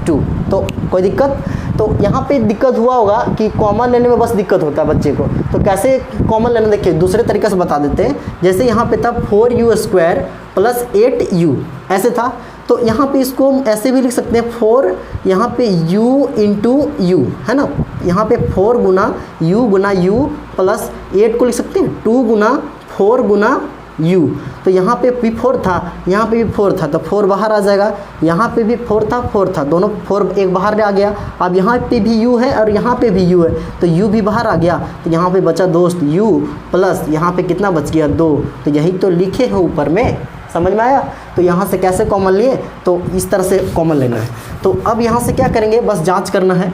-2। तो कोई दिक्कत, तो यहाँ पे दिक्कत हुआ होगा कि कॉमन लेने में बस दिक्कत होता है बच्चे को। तो कैसे कॉमन लेना, देखिए दूसरे तरीके से बता देते हैं। जैसे यहाँ पे था 4u² + 8u, ऐसे था, तो यहाँ पे इसको ऐसे भी लिख सकते हैं, 4 यहाँ पे u × u है ना, यहाँ पे 4 गुना u गुना u + 8 को लिख सकते हैं 2 गुना 4 गुना u। तो यहाँ पे भी 4 था, यहाँ पे भी 4 था, तो 4 बाहर आ जाएगा, यहाँ पे भी 4 था, दोनों 4 एक बाहर आ गया। अब यहाँ पे भी u है और यहाँ पे भी u है, तो u भी बाहर आ गया, तो यहाँ पे बचा दोस्त u + यहाँ पे कितना बच गया 2। तो यही तो लिखे हैं ऊपर में, समझ में आया। तो यहाँ से कैसे कॉमन लिए, तो इस तरह से कॉमन लेना है। तो अब यहाँ से क्या करेंगे, बस जाँच करना है।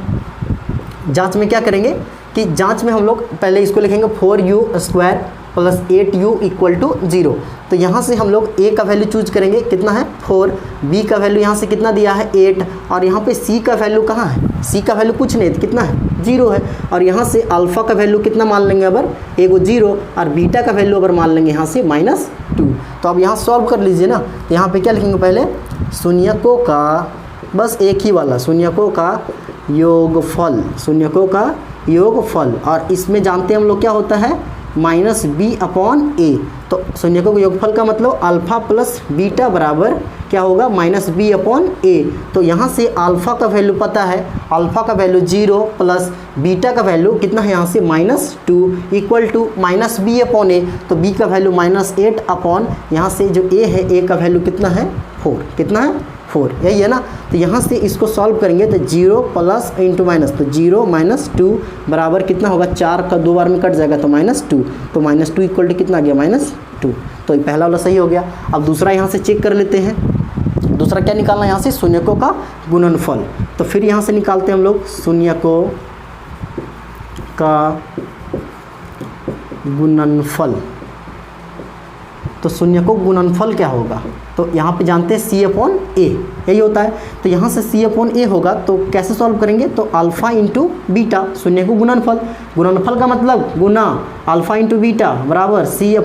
जाँच में क्या करेंगे कि जाँच में हम लोग पहले इसको लिखेंगे 4u² + 8u = 0। तो यहाँ से हम लोग a का वैल्यू चूज करेंगे, कितना है 4, b का वैल्यू यहाँ से कितना दिया है 8, और यहाँ पे c का वैल्यू कहाँ है, c का वैल्यू कुछ नहीं, कितना है 0 है, और यहाँ से अल्फ़ा का वैल्यू कितना मान लेंगे अबर, एगो 0, और बीटा का वैल्यू अबर मान लेंगे यहाँ से -2। तो अब यहाँ सॉल्व कर लीजिए ना, तो यहाँ पे क्या लिखेंगे, पहले शून्यकों का, बस एक ही वाला, शून्यकों का योगफल, शून्यकों का योगफल, और इसमें जानते हैं हम लोग क्या होता है -b/a। तो शून्यकों का योगफल का मतलब अल्फ़ा + बीटा बराबर क्या होगा -b/a। तो यहाँ से अल्फ़ा का वैल्यू पता है, अल्फ़ा का वैल्यू 0 + बीटा का वैल्यू कितना है यहाँ से -2 इक्वल टू -b/a। तो b का वैल्यू -8 यहाँ से जो a है, a का वैल्यू कितना है 4, कितना है 4, यही है ना। तो यहाँ से इसको सॉल्व करेंगे तो 0 + × तो 0 - 2 बराबर कितना होगा, 4 का 2 बार में कट जाएगा तो -2, तो -2 इक्वल टू कितना आ गया -2। तो पहला वाला सही हो गया। अब दूसरा यहाँ से चेक कर लेते हैं, दूसरा क्या निकालना है यहाँ से, शून्यकों का गुणनफल। तो फिर यहाँ से निकालते हैं हम लोग शून्यकों का गुणनफल। तो शून्यकों का गुणनफल क्या होगा, तो यहाँ पे जानते हैं c/a, यही होता है। तो यहाँ से c/a होगा, तो कैसे सॉल्व करेंगे, तो अल्फ़ा × बीटा, शून्यकों गुणनफल, गुणनफल का मतलब गुना अल्फ़ा × बीटा बराबर c/a।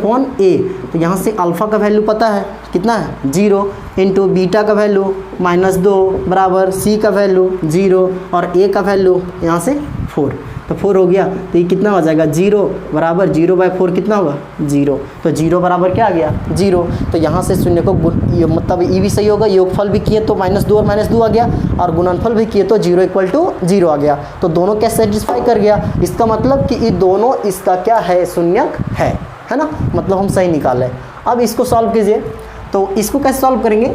तो यहाँ से अल्फ़ा का वैल्यू पता है कितना है 0, × बीटा का वैल्यू -2 बराबर c का वैल्यू 0, और a का वैल्यू यहाँ से 4, तो 4 हो गया। तो ये कितना हो जाएगा 0 बराबर 0/4 कितना होगा 0, तो 0 बराबर क्या आ गया 0। तो यहाँ से शून्य को मतलब ये भी सही होगा, योगफल भी किए तो -2 और -2 आ गया, और गुणनफल भी किए तो 0 = 0 आ गया। तो दोनों क्या सेटिस्फाई कर गया, इसका मतलब कि ये दोनों इसका क्या है, शून्यक है ना, मतलब हम सही निकाले। अब इसको सॉल्व कीजिए, तो इसको कैसे सॉल्व करेंगे,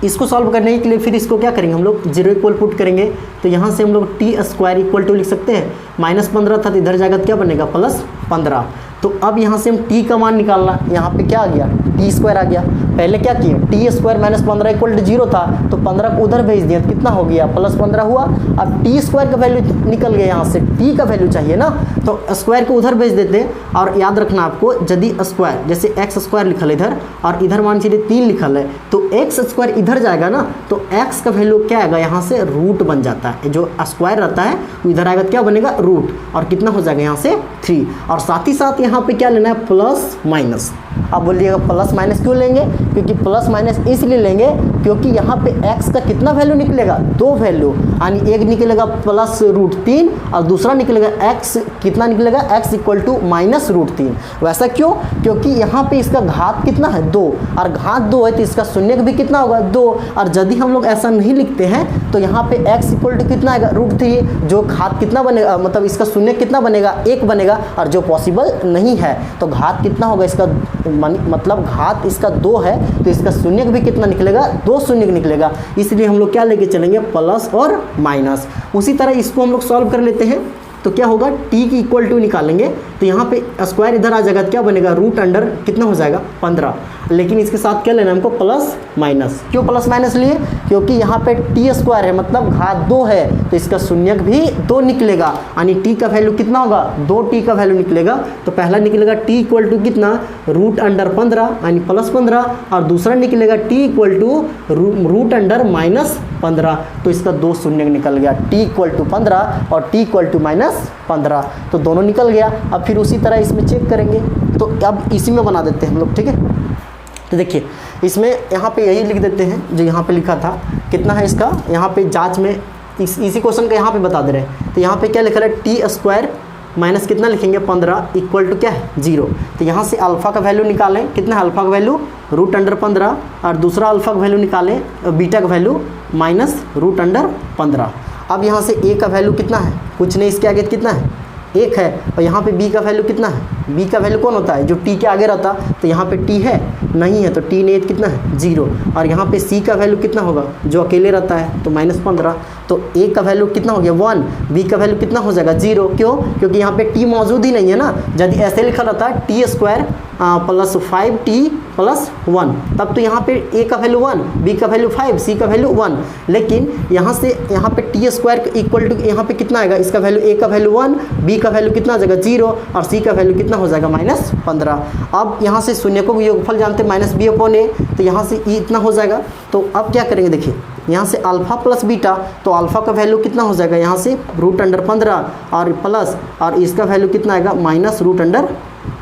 इसको सॉल्व करने के लिए फिर इसको क्या करेंगे हम लोग 0 इक्वल पुट करेंगे। तो यहाँ से हम लोग t² = लिख सकते हैं, -15 था तो इधर जाएगा तो क्या बनेगा +15। तो अब यहाँ से हम टी का मान निकालना, यहाँ पे क्या आ गया, टी स्क्वायर आ गया। पहले क्या किए, T square minus 15 equal to 0 था, तो 15 को उधर भेज दिया, तो कितना हो गया, प्लस 15 हुआ। अब टी स्क्वायर का वैल्यू निकल गया, यहाँ से टी का वैल्यू चाहिए ना, तो स्क्वायर को उधर भेज देते हैं। और याद रखना आपको, यदि स्क्वायर जैसे एक्स स्क्वायर लिखल इधर और इधर मान चलिए 3 लिखल है, तो एक्स स्क्वायर इधर जाएगा ना, तो एक्स का वैल्यू क्या आएगा, यहाँ से रूट बन जाता है। जो स्क्वायर रहता है वो इधर आएगा, क्या बनेगा, रूट, और कितना हो जाएगा यहाँ से 3। और साथ ही साथ यहाँ पे क्या लेना है, प्लस माइनस। अब बोलिएगा प्लस माइनस क्यों लेंगे, क्योंकि प्लस माइनस इसलिए लेंगे क्योंकि यहाँ पे x का कितना वैल्यू निकलेगा, 2 वैल्यू, यानी एक निकलेगा प्लस √3 और दूसरा निकलेगा x, कितना निकलेगा, x इक्वल टू माइनस √3। वैसा क्यों, क्योंकि यहाँ पे इसका घात कितना है, 2, और घात 2 है तो इसका शून्य भी कितना होगा, 2। और यदि हम लोग ऐसा नहीं लिखते हैं तो यहाँ पे x इक्वल टू कितना आएगा, √3, जो घात कितना बनेगा, मतलब इसका शून्य कितना बनेगा, 1 बनेगा, और जो पॉसिबल नहीं है तो घात कितना होगा इसका, मतलब घात इसका 2 है तो इसका शून्य भी कितना निकलेगा, 2 शून्य निकलेगा। इसलिए हम लोग क्या लेके चलेंगे, प्लस और माइनस। उसी तरह इसको हम लोग सॉल्व कर लेते हैं, तो क्या होगा, t की इक्वल टू निकालेंगे तो यहाँ पे स्क्वायर इधर आ जाएगा, क्या बनेगा, रूट अंडर कितना हो जाएगा, 15। लेकिन इसके साथ क्या लेना है हमको, प्लस माइनस। क्यों प्लस माइनस लिए, क्योंकि यहाँ पे टी स्क्वायर है, मतलब घात 2 है तो इसका शून्य भी 2 निकलेगा, यानी टी का वैल्यू कितना होगा, 2t का वैल्यू निकलेगा। तो पहला निकलेगा t इक्वल टू कितना, रूट अंडर 15 यानी प्लस 15, और दूसरा निकलेगा t equal to root under minus 15। तो इसका 2 शून्य निकल गया, t इक्वल टू 15 और t इक्वल टू माइनस 15, तो दोनों निकल गया। अब फिर उसी तरह इसमें चेक करेंगे, तो अब इसी में बना देते हैं हम लोग, ठीक है। तो देखिए इसमें यहाँ पे यही लिख देते हैं जो यहाँ पे लिखा था, कितना है इसका, यहाँ पे जांच में इसी क्वेश्चन का यहाँ पे बता दे रहे हैं। तो यहाँ पे क्या लिखा है, टी स्क्वायर माइनस कितना लिखेंगे, 15 इक्वल टू क्या है, 0। तो यहाँ से अल्फ़ा का वैल्यू निकालें, कितना है अल्फ़ा का वैल्यू, रूट अंडर 15, और दूसरा अल्फ़ा का वैल्यू निकालें, बीटा का वैल्यू माइनस रूट अंडर 15। अब यहाँ से a का वैल्यू कितना है, कुछ नहीं, इसके आगे कितना है, 1 है, और यहाँ पे b का वैल्यू कितना है, b का वैल्यू कौन होता है, जो t के आगे रहता, तो यहाँ पे t है नहीं है, तो t ने कितना है, 0। और यहाँ पे c का वैल्यू कितना होगा, जो अकेले रहता है, तो -15। तो a का वैल्यू कितना हो गया, 1, b का वैल्यू कितना हो जाएगा, 0। क्यों, क्योंकि यहाँ पे t मौजूद ही नहीं है ना। यदि ऐसे लिखा रहता है T square plus 5t plus 1, तब तो यहाँ पे a का वैल्यू 1, b का वैल्यू 5, c का वैल्यू 1। लेकिन यहाँ से यहाँ पे टी स्क्वायर इक्वल टू यहाँ पे कितना आएगा, इसका वैल्यू a का वैल्यू 1, b का वैल्यू कितना आ जाएगा, 0, और c का वैल्यू कितना हो जाएगा, -15। अब यहाँ से शून्य को योगफल जानते हैं, -b/a, तो यहाँ से e इतना हो जाएगा। तो अब क्या करेंगे, देखिए यहाँ से अल्फ़ा प्लस बीटा, तो अल्फ़ा का वैल्यू कितना हो जाएगा, यहाँ से रूट अंडर 15 और प्लस, और इसका वैल्यू कितना आएगा, माइनस रूट अंडर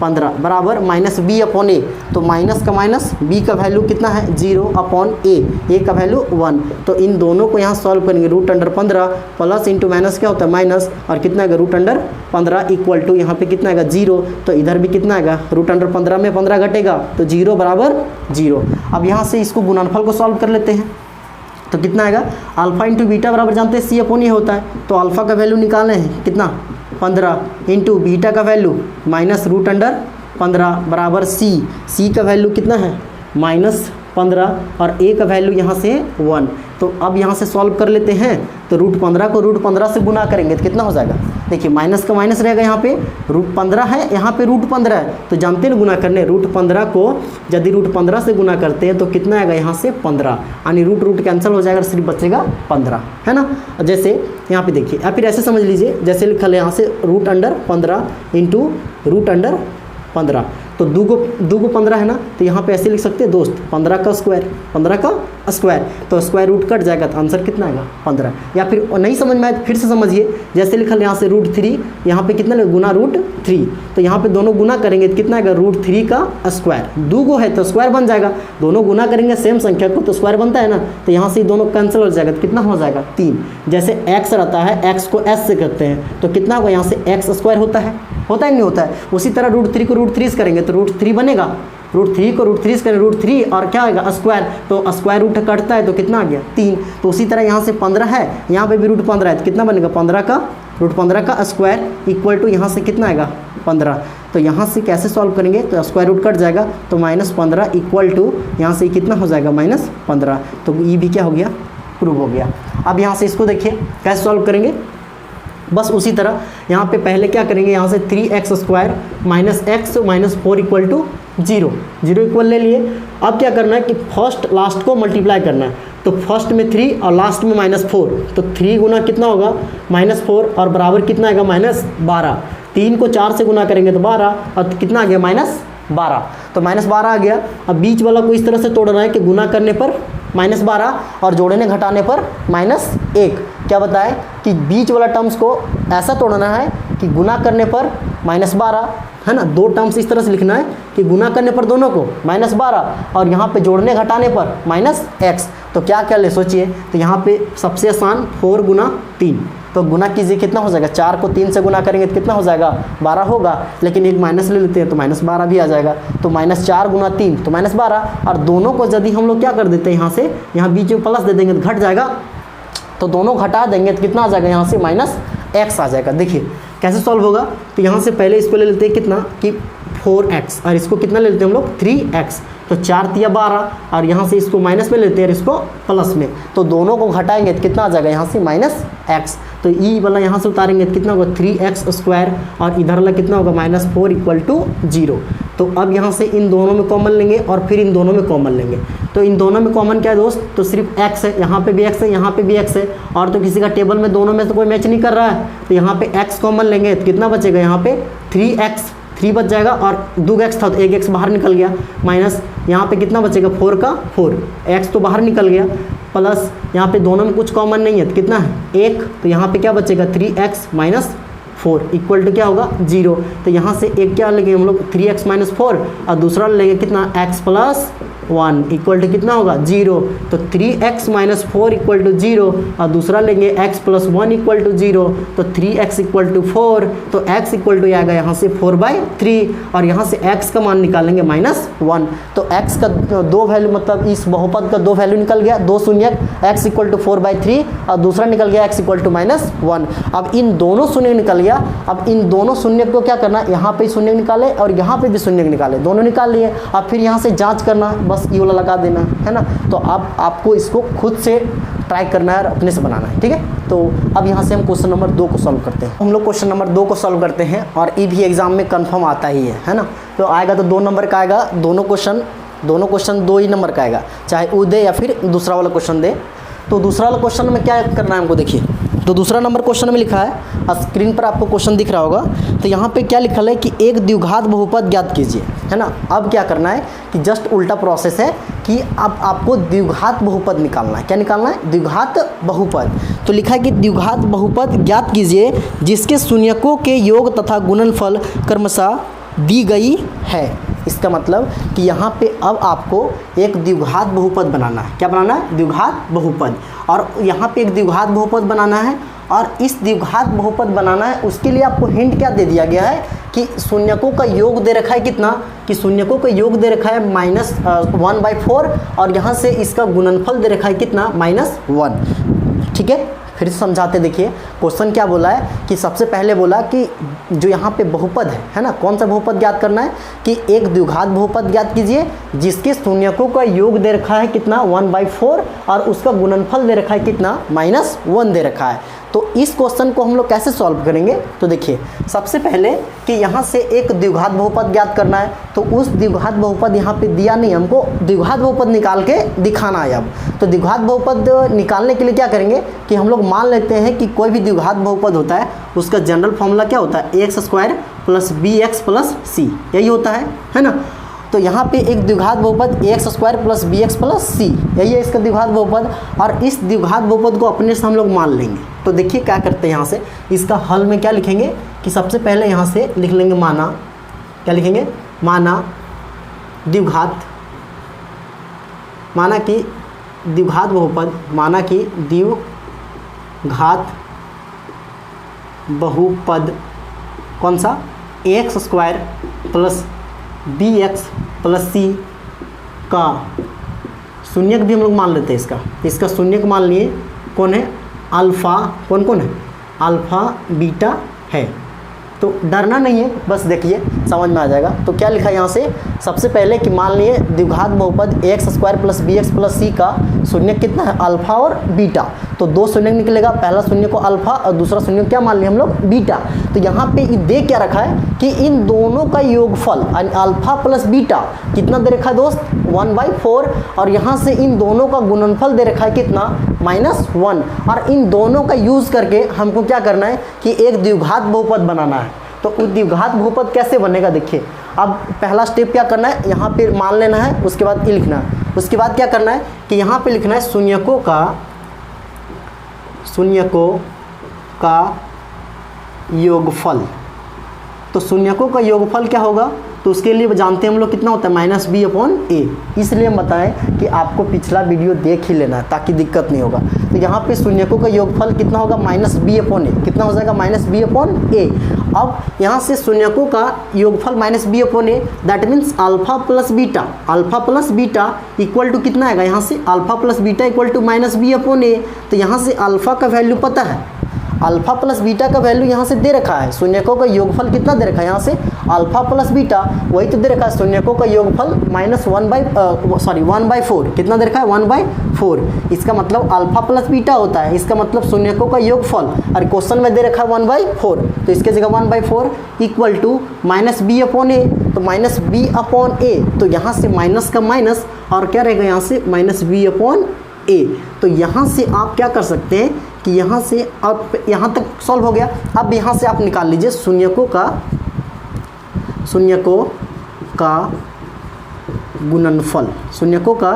15 बराबर -b/a। तो माइनस का माइनस, b का वैल्यू कितना है, 0/a का वैल्यू 1। तो इन दोनों को यहाँ सॉल्व करेंगे, root under 15 plus into minus क्या होता है, माइनस, और कितना आएगा, रूट अंडर 15 इक्वल टू यहाँ पे कितना आएगा, 0। तो इधर भी कितना आएगा, रूट अंडर 15 में 15 घटेगा, तो 0 बराबर 0। अब यहाँ से इसको गुणनफल को सॉल्व कर लेते हैं, तो कितना आएगा, अल्फ़ा इंटू बीटा बराबर जानते हैं c/a होता है। तो अल्फ़ा का वैल्यू निकालना है कितना, 15 इंटू बीटा का वैल्यू माइनस रूट अंडर 15 बराबर c का वैल्यू कितना है, -15, और a का वैल्यू यहाँ से 1। तो अब यहाँ से सॉल्व कर लेते हैं, तो रूट 15 को रूट 15 से गुना करेंगे तो कितना हो जाएगा, देखिए माइनस का माइनस रहेगा, यहाँ पे रूट 15 है, यहाँ पे रूट 15 है, तो जानते हैं गुना करने, रूट 15 को यदि रूट 15 से गुना करते हैं तो कितना आएगा, यहाँ से 15, यानी रूट कैंसिल हो जाएगा, सिर्फ बचेगा 15, है ना। जैसे यहाँ पे देखिए, या फिर ऐसे समझ लीजिए, जैसे लिखा है यहाँ से root under 15 into root under 15, तो दो को 15 है ना, तो यहाँ पे ऐसे लिख सकते हैं दोस्त, 15 का स्क्वायर, तो स्क्वायर रूट कट जाएगा, तो आंसर कितना आएगा, 15। या फिर नहीं समझ में आए तो फिर से समझिए, जैसे लिखा है यहाँ से रूट 3, यहाँ पे कितना गुना रूट 3, तो यहाँ पे दोनों गुना करेंगे तो कितना आएगा, रूट 3 का स्क्वायर, 2 है तो स्क्वायर बन जाएगा, दोनों गुना करेंगे सेम संख्या को तो स्क्वायर बनता है ना, तो यहाँ से दोनों कैंसिल हो जाएगा, तो कितना हो जाएगा, 3। जैसे x रहता है, x को s से करते हैं, तो कितना होगा, यहाँ से x स्क्वायर होता है नहीं होता है। उसी तरह रूट 3 को रूट 3 करेंगे तो रूट 3 बनेगा, रूट 3 को रूट 3 करें, रूट 3 और क्या आएगा, स्क्वायर, तो स्क्वायर रूट कटता है तो कितना आ गया, 3। तो उसी तरह यहाँ से 15 है, यहाँ पे भी रूट 15 है, तो कितना बनेगा, 15 का स्क्वायर इक्वल टू यहाँ से कितना आएगा, 15। तो यहाँ से कैसे सॉल्व करेंगे, तो स्क्वायर रूट कट जाएगा, तो -15 इक्वल टू यहाँ से कितना हो जाएगा, -15। तो ये भी क्या हो गया, प्रूव हो गया। अब यहाँ से इसको देखिए कैसे सॉल्व करेंगे, बस उसी तरह यहाँ पे पहले क्या करेंगे, यहाँ से 3x² minus X minus 4 equal to 0 equal ले लिए। अब क्या करना है कि फर्स्ट लास्ट को मल्टीप्लाई करना है, तो फर्स्ट में 3 और लास्ट में -4, तो 3 गुना कितना होगा -4 और बराबर कितना आएगा -12। 3 को 4 से गुना करेंगे तो 12 और कितना आ गया -12, तो -12 आ गया। अब बीच वाला को इस तरह से तोड़ना है कि गुना करने पर -12 और जोड़ने घटाने पर -1। क्या बताएं कि बीच वाला टर्म्स को ऐसा तोड़ना है कि गुना करने पर -12, है ना, दो टर्म्स इस तरह से लिखना है कि गुना करने पर दोनों को -12 और यहाँ पे जोड़ने घटाने पर -x। तो क्या कर ले सोचिए, तो यहाँ पे सबसे आसान 4 गुना 3, तो गुना कीजिए कितना हो जाएगा, 4 को 3 से गुना करेंगे तो कितना हो जाएगा 12 होगा, लेकिन एक माइनस ले लेते हैं तो -12 भी आ जाएगा। तो -4 गुना 3 तो -12, और दोनों को यदि हम लोग क्या कर देते हैं यहाँ से, यहाँ बीच में प्लस दे देंगे तो घट जाएगा, तो दोनों घटा देंगे तो कितना आ जाएगा यहाँ से -x आ जाएगा। देखिए कैसे सॉल्व होगा, तो यहाँ से पहले इसको ले लेते हैं कितना कि 4x और इसको कितना ले लेते हैं हम लोग 3x, तो 4 तिया 12 और यहाँ से इसको माइनस में लेते हैं और इसको प्लस में, तो दोनों को घटाएंगे तो कितना आ जाएगा यहाँ से -x। तो ई वाला यहाँ से उतारेंगे तो कितना होगा 3x² और इधर वाला कितना होगा -4 इक्वल टू 0। तो अब यहाँ से इन दोनों में कॉमन लेंगे और फिर इन दोनों में कॉमन लेंगे, तो इन दोनों में कॉमन क्या है दोस्त, तो सिर्फ x है, यहाँ पे भी x है, यहाँ पे भी x है, और तो किसी का टेबल में दोनों में से कोई मैच नहीं कर रहा है, तो यहाँ पे x कॉमन लेंगे तो कितना बचेगा यहाँ पे 3x, 3 बच जाएगा और 2x था तो 1x बाहर निकल गया, माइनस यहाँ पे कितना बचेगा 4 का 4, x तो बाहर निकल गया, प्लस यहाँ पे दोनों में कुछ कॉमन नहीं है तो कितना है 1, तो यहाँ पे क्या बचेगा 3x माइनस 4 इक्वल टू क्या होगा 0। तो यहाँ से एक क्या लेंगे हम लोग 3x माइनस 4 और दूसरा लेंगे कितना x प्लस 1 इक्वल टू कितना होगा 0। तो 3x माइनस 4 इक्वल टू 0 और दूसरा लेंगे x प्लस 1 इक्वल टू 0, तो 3x इक्वल टू 4, तो x इक्वल टू आएगा यहाँ से 4/3 और यहाँ से x का मान निकालेंगे -1। तो x का दो वैल्यू, मतलब इस बहुपद का दो वैल्यू निकल गया, दो शून्य, x इक्वल टू 4/3 और दूसरा निकल गया x इक्वल टू -1। अब इन दोनों शून्य निकल गया, अब इन दोनों शून्य को क्या करना, यहाँ पे शून्य निकाले और यहाँ पे भी शून्य निकाले, दोनों निकाल लिए। अब फिर यहाँ से जांच करना, बस ये वाला लगा देना है ना। तो अब आपको इसको खुद से ट्राई करना है और अपने से बनाना है, ठीक है। तो अब यहाँ से हम क्वेश्चन नंबर 2 को सॉल्व करते हैं। हम लोग क्वेश्चन नंबर 2 को सॉल्व करते हैं और ये भी एग्जाम में कंफर्म आता ही है ना। तो आएगा तो 2 नंबर का आएगा, दोनों क्वेश्चन 2 ही नंबर का आएगा, चाहे वो दे या फिर दूसरा वाला क्वेश्चन दे। तो दूसरा वाला क्वेश्चन में क्या करना है हमको, देखिए। तो दूसरा नंबर क्वेश्चन में लिखा है, स्क्रीन पर आपको क्वेश्चन दिख रहा होगा, तो यहाँ पे क्या लिखा है कि एक द्विघात बहुपद ज्ञात कीजिए, है ना। अब क्या करना है कि जस्ट उल्टा प्रोसेस है कि अब आपको द्विघात बहुपद निकालना है। क्या निकालना है, द्विघात बहुपद। तो लिखा है कि द्विघात बहुपद ज्ञात कीजिए जिसके शून्यकों के योग तथा गुणनफल क्रमशः दी गई है। इसका मतलब कि यहाँ पे अब आपको एक द्विघात बहुपद बनाना है। क्या बनाना है, द्विघात बहुपद। और यहाँ पे एक द्विघात बहुपद बनाना है और इस द्विघात बहुपद बनाना है, उसके लिए आपको हिंट क्या दे दिया गया है कि शून्यकों का योग दे रखा है कितना, कि शून्यकों का योग दे रखा है -1/4 और यहाँ से इसका गुणनफल दे रखा है कितना -1। ठीक है, फिर समझाते। देखिए क्वेश्चन क्या बोला है कि सबसे पहले बोला कि जो यहाँ पे बहुपद है ना, कौन सा बहुपद ज्ञात करना है कि एक द्विघात बहुपद ज्ञात कीजिए जिसके शून्यकों का योग दे रखा है कितना 1/4 और उसका गुणनफल दे रखा है कितना -1 दे रखा है। तो इस क्वेश्चन को हम लोग कैसे सॉल्व करेंगे, तो देखिए सबसे पहले कि यहाँ से एक द्विघात बहुपद ज्ञात करना है, तो उस द्विघात बहुपद यहाँ पे दिया नहीं, हमको द्विघात बहुपद निकाल के दिखाना है। अब तो द्विघात बहुपद निकालने के लिए क्या करेंगे कि हम लोग मान लेते हैं कि कोई भी द्विघात बहुपद होता है उसका जनरल फॉर्मूला क्या होता है, ax² + bx + c, यही होता है ना। तो यहाँ पे एक द्विघात बहुपद ax² + bx + c, यही है इसका द्विघात बहुपद। और इस द्विघात बहुपद को अपने से हम लोग मान लेंगे। तो देखिए क्या करते हैं, यहाँ से इसका हल में क्या लिखेंगे कि सबसे पहले यहाँ से लिख लेंगे माना, क्या लिखेंगे, माना द्विघात, माना कि द्विघात बहुपद, माना कि द्विघात बहुपद कौन सा, ax² + bx + c का शून्यक भी हम लोग मान लेते हैं। इसका शून्यक मान लिए कौन है, अल्फ़ा, कौन है, अल्फ़ा बीटा है। तो डरना नहीं है, बस देखिए समझ में आ जाएगा। तो क्या लिखा है यहाँ से, सबसे पहले कि मान लिए द्विघात बहुपद ax² + bx + c का शून्यक कितना है, अल्फ़ा और बीटा। तो दो शून्य निकलेगा, पहला शून्य को अल्फा और दूसरा शून्य को क्या मान लिया हम लोग, बीटा। तो यहाँ पे दे क्या रखा है कि इन दोनों का योगफल अल्फा प्लस बीटा कितना दे रखा है दोस्त, 1/4, और यहाँ से इन दोनों का गुणनफल दे रखा है कितना, -1। और इन दोनों का यूज करके हमको क्या करना है कि एक द्विघात बहुपद बनाना है। तो द्विघात बहुपद कैसे बनेगा देखिए। अब पहला स्टेप क्या करना है, यहाँ पे मान लेना है, उसके बाद ये लिखना है। उसके बाद क्या करना है कि यहाँ पे लिखना है शून्यकों का योगफल। तो शून्यकों का योगफल क्या होगा, तो उसके लिए जानते हैं हम लोग कितना होता है, -b/a। इसलिए हम बताएं कि आपको पिछला वीडियो देख ही लेना है ताकि दिक्कत नहीं होगा। तो यहाँ पे शून्यकों का योगफल कितना होगा, -b/a। कितना हो जाएगा, -b/a। अब यहाँ से शून्यकों का योगफल -b/a, that means alpha plus beta. Alpha plus beta equal to कितना आएगा, यहाँ से alpha plus beta equal to -b/a। तो यहाँ से अल्फा का वैल्यू पता है, अल्फा प्लस बीटा का वैल्यू यहाँ से दे रखा है। शून्यकों का योगफल कितना दे रखा है, यहाँ से अल्फा प्लस बीटा वही तो दे रखा है। शून्यकों का योगफल -1/4 कितना दे रखा है, 1/4। इसका मतलब अल्फा प्लस बीटा होता है, इसका मतलब शून्यकों का योगफल, और क्वेश्चन में दे रखा है 1/4। तो इसके जगह 1/4 इक्वल टू -b/a। तो -b/a, तो यहाँ से माइनस का माइनस और क्या रहेगा, यहाँ से -b/a। तो यहाँ से आप क्या कर सकते हैं कि यहाँ से आप यहाँ तक सॉल्व हो गया। अब यहाँ से आप निकाल लीजिए शून्यकों का गुणनफल। शून्यकों का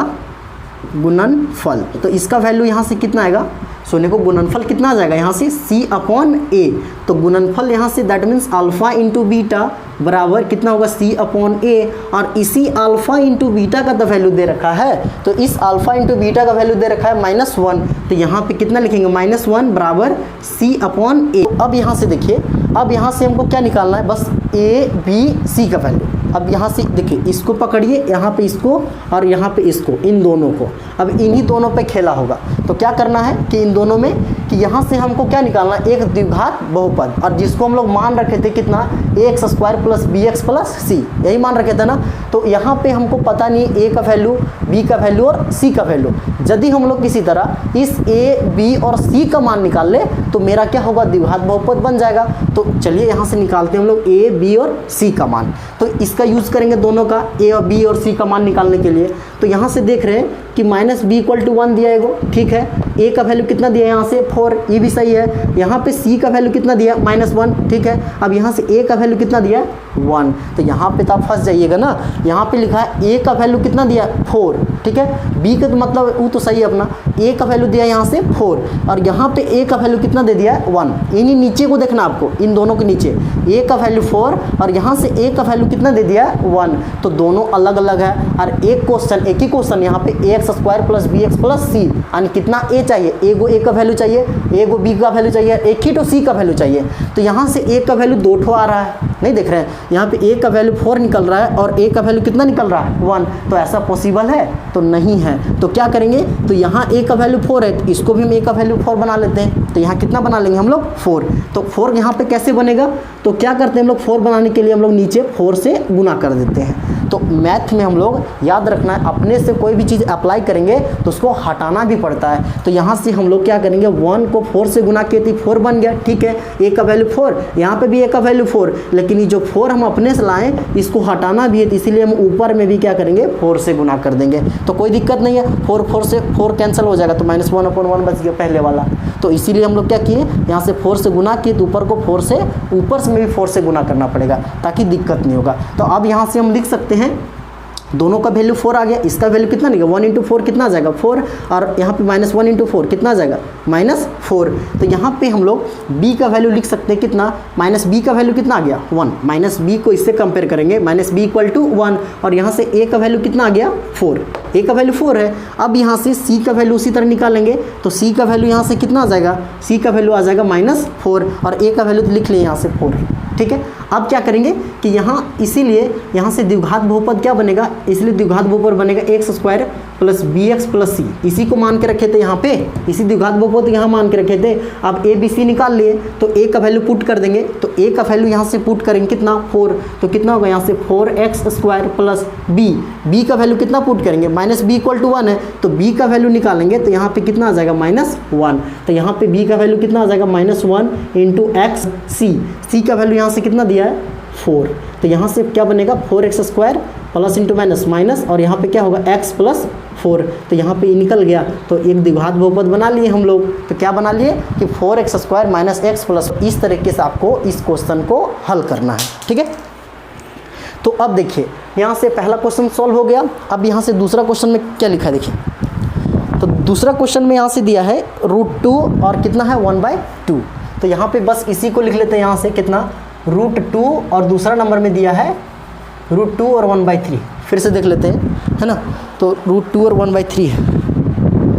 गुणनफल, तो इसका वैल्यू यहाँ से कितना आएगा, शून्यकों गुणनफल कितना आ जाएगा, यहाँ से c/a। तो गुणनफल यहाँ say that means alpha into beta बराबर कितना होगा, c/a। और इसी अल्फा इंटू बीटा का तो वैल्यू दे रखा है, तो इस अल्फा इंटू बीटा का वैल्यू दे रखा है -1। तो यहाँ पे कितना लिखेंगे, -1 बराबर c/a। अब यहाँ से देखिए, अब यहाँ से हमको क्या निकालना है, बस a b c का वैल्यू। अब यहाँ से देखिए, इसको पकड़िए, यहाँ पे इसको और यहाँ पे इसको, इन दोनों को। अब इन्हीं दोनों पे खेला होगा। तो क्या करना है कि इन दोनों में कि यहाँ से हमको क्या निकालना है, एक द्विघात बहुपद, और जिसको हम लोग मान रखे थे कितना, ax² + bx + c, यही मान रखे थे ना। तो यहाँ पे हमको पता नहीं a का वैल्यू, b का वैल्यू और c का वैल्यू। यदि हम लोग किसी तरह इस a b और c का मान निकाल ले तो मेरा क्या होगा, द्विघात बहुपद बन जाएगा। तो चलिए यहाँ से निकालते हैं हम लोग a b और c का मान। तो इसका यूज़ करेंगे दोनों का, a और b और c का मान निकालने के लिए। तो यहाँ से देख रहे हैं कि -b = 1 दिया है, ठीक है। a का वैल्यू कितना दिया है, यहाँ से 4, ये भी सही है। यहाँ पे c का वैल्यू कितना दिया, -1, ठीक है। अब यहाँ से a का वैल्यू कितना दिया, 1। तो यहाँ पे तो आप फंस जाइएगा ना। यहाँ पे लिखा है a का वैल्यू कितना दिया, 4, ठीक है। b का तो मतलब वो तो सही है अपना, a का वैल्यू दिया यहाँ से 4, और यहाँ पे a का वैल्यू कितना दे दिया है, 1। इन्हीं नीचे को देखना आपको, इन दोनों के नीचे a का वैल्यू 4 और यहाँ से a का वैल्यू कितना दे दिया है, 1। तो दोनों अलग अलग है, और एक ही क्वेश्चन यहाँ पे ax² + bx + c, यानी कितना a चाहिए, एगो a का वैल्यू चाहिए, एगो b का वैल्यू चाहिए, एक ही तो c का वैल्यू चाहिए। तो यहाँ से a का वैल्यू 2 ठो आ रहा है, नहीं देख रहे हैं, यहाँ पे a का वैल्यू 4 निकल रहा है और a का वैल्यू कितना निकल रहा है, 1। तो ऐसा पॉसिबल है, तो नहीं है। तो क्या करेंगे, तो यहाँ a का वैल्यू 4 है, तो इसको भी हम a का वैल्यू 4 बना लेते हैं। तो यहाँ कितना बना लेंगे हम लोग, 4। तो 4 यहाँ पे कैसे बनेगा, तो क्या करते हैं हम लोग, 4 बनाने के लिए हम लोग नीचे 4 से गुना कर देते हैं। तो मैथ में हम लोग याद रखना है, अपने से कोई भी चीज़ अप्लाई करेंगे तो उसको हटाना भी पड़ता है। तो यहाँ से हम लोग क्या करेंगे, 1 को 4 से गुना किए तो 4 बन गया, ठीक है। a का वैल्यू 4, यहाँ पे भी a का वैल्यू 4, लेकिन ये जो 4 हम अपने से लाएं इसको हटाना भी है, तो इसीलिए हम ऊपर में भी क्या करेंगे, 4 से गुना कर देंगे। तो कोई दिक्कत नहीं है, 4 से 4 कैंसिल हो जाएगा, तो -1/1 बच गया पहले वाला। तो इसीलिए हम लोग क्या किए, यहाँ से 4 से गुना किए, तो ऊपर को 4 से, ऊपर से में भी 4 से गुना करना पड़ेगा ताकि दिक्कत नहीं होगा। तो अब यहाँ से हम लिख सकते हैं, दोनों का वैल्यू 4 आ गया, इसका वैल्यू कितना नहीं, 1 × 4 कितना आ जाएगा, 4, और यहाँ पे -1 × 4 कितना आ जाएगा, -4। तो यहाँ पे हम लोग b का वैल्यू लिख सकते हैं कितना, -b का वैल्यू कितना आ गया, 1। -b को इससे कंपेयर करेंगे, -b = 1, और यहाँ से a का वैल्यू कितना आ गया, 4। a का वैल्यू 4 है। अब यहाँ से c का वैल्यू उसी तरह निकालेंगे, तो c का वैल्यू यहाँ से कितना आ जाएगा, c का वैल्यू आ जाएगा -4, और a का वैल्यू तो लिख लें यहाँ से 4, ठीक है। अब क्या करेंगे कि यहाँ इसीलिए यहाँ से द्विघात बहुपद क्या बनेगा, इसलिए द्विघात बहुपद बनेगा x² + bx + c। इसी को मान के रखे थे यहाँ पे, इसी द्विघात बहुपद यहाँ मान के रखे थे। अब a b c निकाल लिए, तो a का वैल्यू पुट कर देंगे, तो a का वैल्यू यहाँ से पुट करेंगे कितना, 4। तो कितना होगा यहाँ से 4x² + b का वैल्यू कितना पुट करेंगे, माइनस बी इक्वल टू 1 है, तो b का वैल्यू निकालेंगे तो यहाँ पे कितना आ जाएगा -1। तो यहाँ पे b का वैल्यू कितना आ जाएगा -1 इंटू एक्स सी का वैल्यू यहाँ से कितना दिया है 4। तो यहाँ से क्या बनेगा 4x² plus into minus minus, और यहाँ पे क्या होगा x + 4। तो यहाँ पे निकल गया, तो एक द्विघात बहुपद बना लिए हम लोग। तो क्या बना लिए कि 4x² - x +। इस तरीके से आपको इस क्वेश्चन को हल करना है, ठीक है। तो अब देखिए यहाँ से पहला क्वेश्चन सॉल्व हो गया। अब यहाँ से दूसरा क्वेश्चन में क्या लिखा है देखिए। तो दूसरा क्वेश्चन में यहाँ से दिया है √2 और कितना है 1/2। तो यहाँ पे बस इसी को लिख लेते हैं, यहाँ से कितना √2 और दूसरा नंबर में दिया है √2 और 1/3। फिर से देख लेते हैं, है ना। तो √2 और 1/3 है,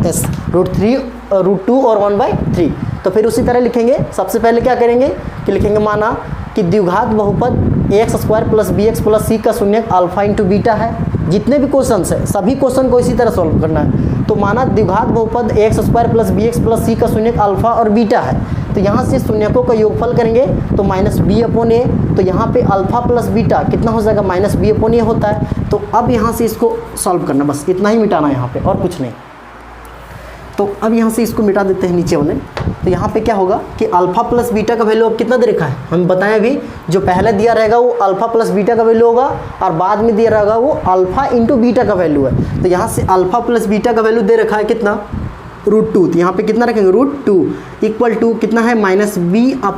यस √2 और 1/3। तो फिर उसी तरह लिखेंगे। सबसे पहले क्या करेंगे कि लिखेंगे माना कि द्विघात बहुपद ax² + bx + c का शून्यक अल्फा इंटू बीटा है। जितने भी क्वेश्चन है सभी क्वेश्चन को इसी तरह सॉल्व करना है। तो माना द्विघात बहुपद ax² + bx + c का शून्यक अल्फा और बीटा है। तो यहाँ से शून्यकों का योगफल करेंगे तो -b/a। तो यहाँ पे अल्फा प्लस बीटा कितना हो जाएगा -b/a होता है। तो अब यहाँ से इसको सॉल्व करना, बस इतना ही मिटाना है यहाँ पे और कुछ नहीं। तो अब यहाँ से इसको मिटा देते हैं नीचे वाले। तो यहाँ पे क्या होगा कि अल्फा प्लस बीटा का वैल्यू अब कितना दे रखा है हम बताएं। अभी जो पहले दिया रहेगा वो अल्फा प्लस बीटा का वैल्यू होगा, और बाद में दिया रहेगा वो अल्फा इंटू बीटा का वैल्यू है। तो यहाँ से अल्फा प्लस बीटा का वैल्यू दे रखा है कितना √2। तो यहाँ पे कितना रखेंगे √2 इक्वल टू कितना है -b/a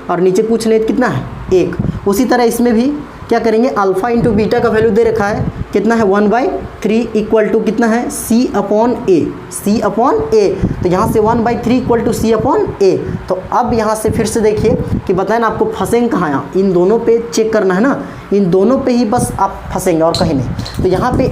और नीचे पूछ ले कितना है 1। उसी तरह इसमें भी क्या करेंगे अल्फा इंटू बीटा का वैल्यू दे रखा है कितना है 1/3 इक्वल टू कितना है c/a। तो यहाँ से 1/3 इक्वल टू c/a। तो अब यहाँ से फिर से देखिए कि बताएं ना आपको फंसेंगे कहाँ, यहाँ इन दोनों पे चेक करना है ना, इन दोनों पे ही बस आप फंसेंगे और कहीं नहीं। तो यहाँ पे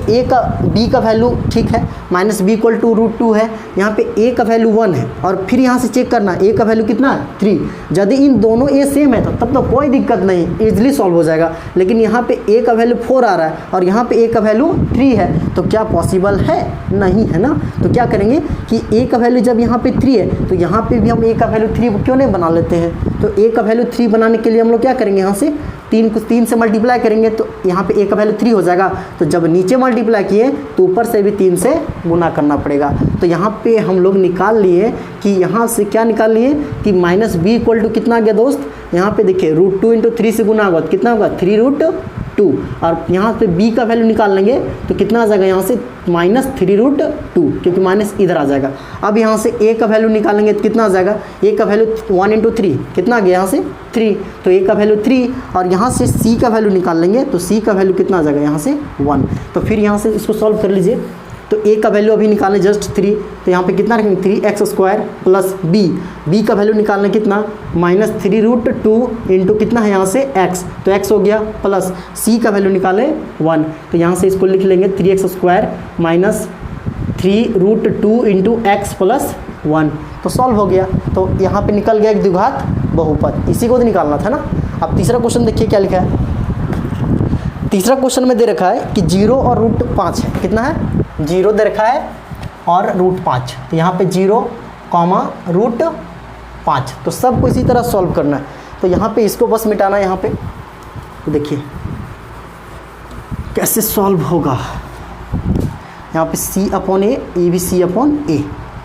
b का वैल्यू ठीक है -b इक्वल टू √2 है, यहाँ पे a का वैल्यू 1 है, और फिर यहाँ से चेक करना a का वैल्यू कितना है 3। यदि इन दोनों a सेम है तब तो कोई दिक्कत नहीं, ईजिली सॉल्व हो जाएगा। लेकिन यहाँ पे a का वैल्यू 4 आ रहा है और यहाँ पे a का वैल्यू 3 है, तो क्या पॉसिबल है नहीं, है ना। तो क्या करेंगे कि a का वैल्यू जब यहाँ पे 3 है तो यहाँ पे भी हम a का वैल्यू 3 क्यों नहीं बना लेते हैं। तो a का वैल्यू 3 बनाने के लिए हम लोग क्या करेंगे, यहाँ से 3 से मल्टीप्लाई करेंगे तो यहाँ पे a का वैल्यू 3 हो जाएगा। तो जब नीचे मल्टीप्लाई किए तो ऊपर से भी 3 से गुना करना पड़ेगा। तो यहाँ पे हम लोग निकाल लिए कि यहाँ से क्या निकाल लिए कि -b इक्वल टू कितना आ गया दोस्त, यहाँ पे देखिए √2 × 3 से गुना होगा तो कितना होगा 3√2, और यहाँ पे b का वैल्यू निकाल लेंगे तो कितना आ जाएगा यहाँ से -3√2, क्योंकि माइनस इधर आ जाएगा। अब यहाँ से a का वैल्यू निकालेंगे तो कितना आ जाएगा, a का वैल्यू 1 × 3 कितना आ गया यहाँ से 3, तो a का वैल्यू 3, और यहाँ से c का वैल्यू निकाल लेंगे तो c का वैल्यू कितना आ जाएगा यहाँ से 1। तो फिर यहाँ से इसको सॉल्व कर लीजिए। तो a का वैल्यू अभी निकालने जस्ट 3, तो यहाँ पे कितना रखेंगे 3x² प्लस b का वैल्यू निकालना कितना -3√2 इंटू कितना है यहाँ से x, तो x हो गया, प्लस c का वैल्यू निकाले 1। तो यहाँ से इसको लिख लेंगे 3x² minus 3√2 into x plus 1। तो सॉल्व हो गया। तो यहाँ पे निकल गया एक द्विघात बहुपद, इसी को तो निकालना था ना। अब तीसरा क्वेश्चन देखिए क्या लिखा है। तीसरा क्वेश्चन में दे रखा है कि 0 और √5 है, कितना है 0 दे रखा है और √5। तो यहाँ पे 0, √5, तो सबको इसी तरह सॉल्व करना है। तो यहाँ पे इसको बस मिटाना है यहाँ पे। तो देखिए कैसे सॉल्व होगा, यहाँ पे c/a, ये भी c/a।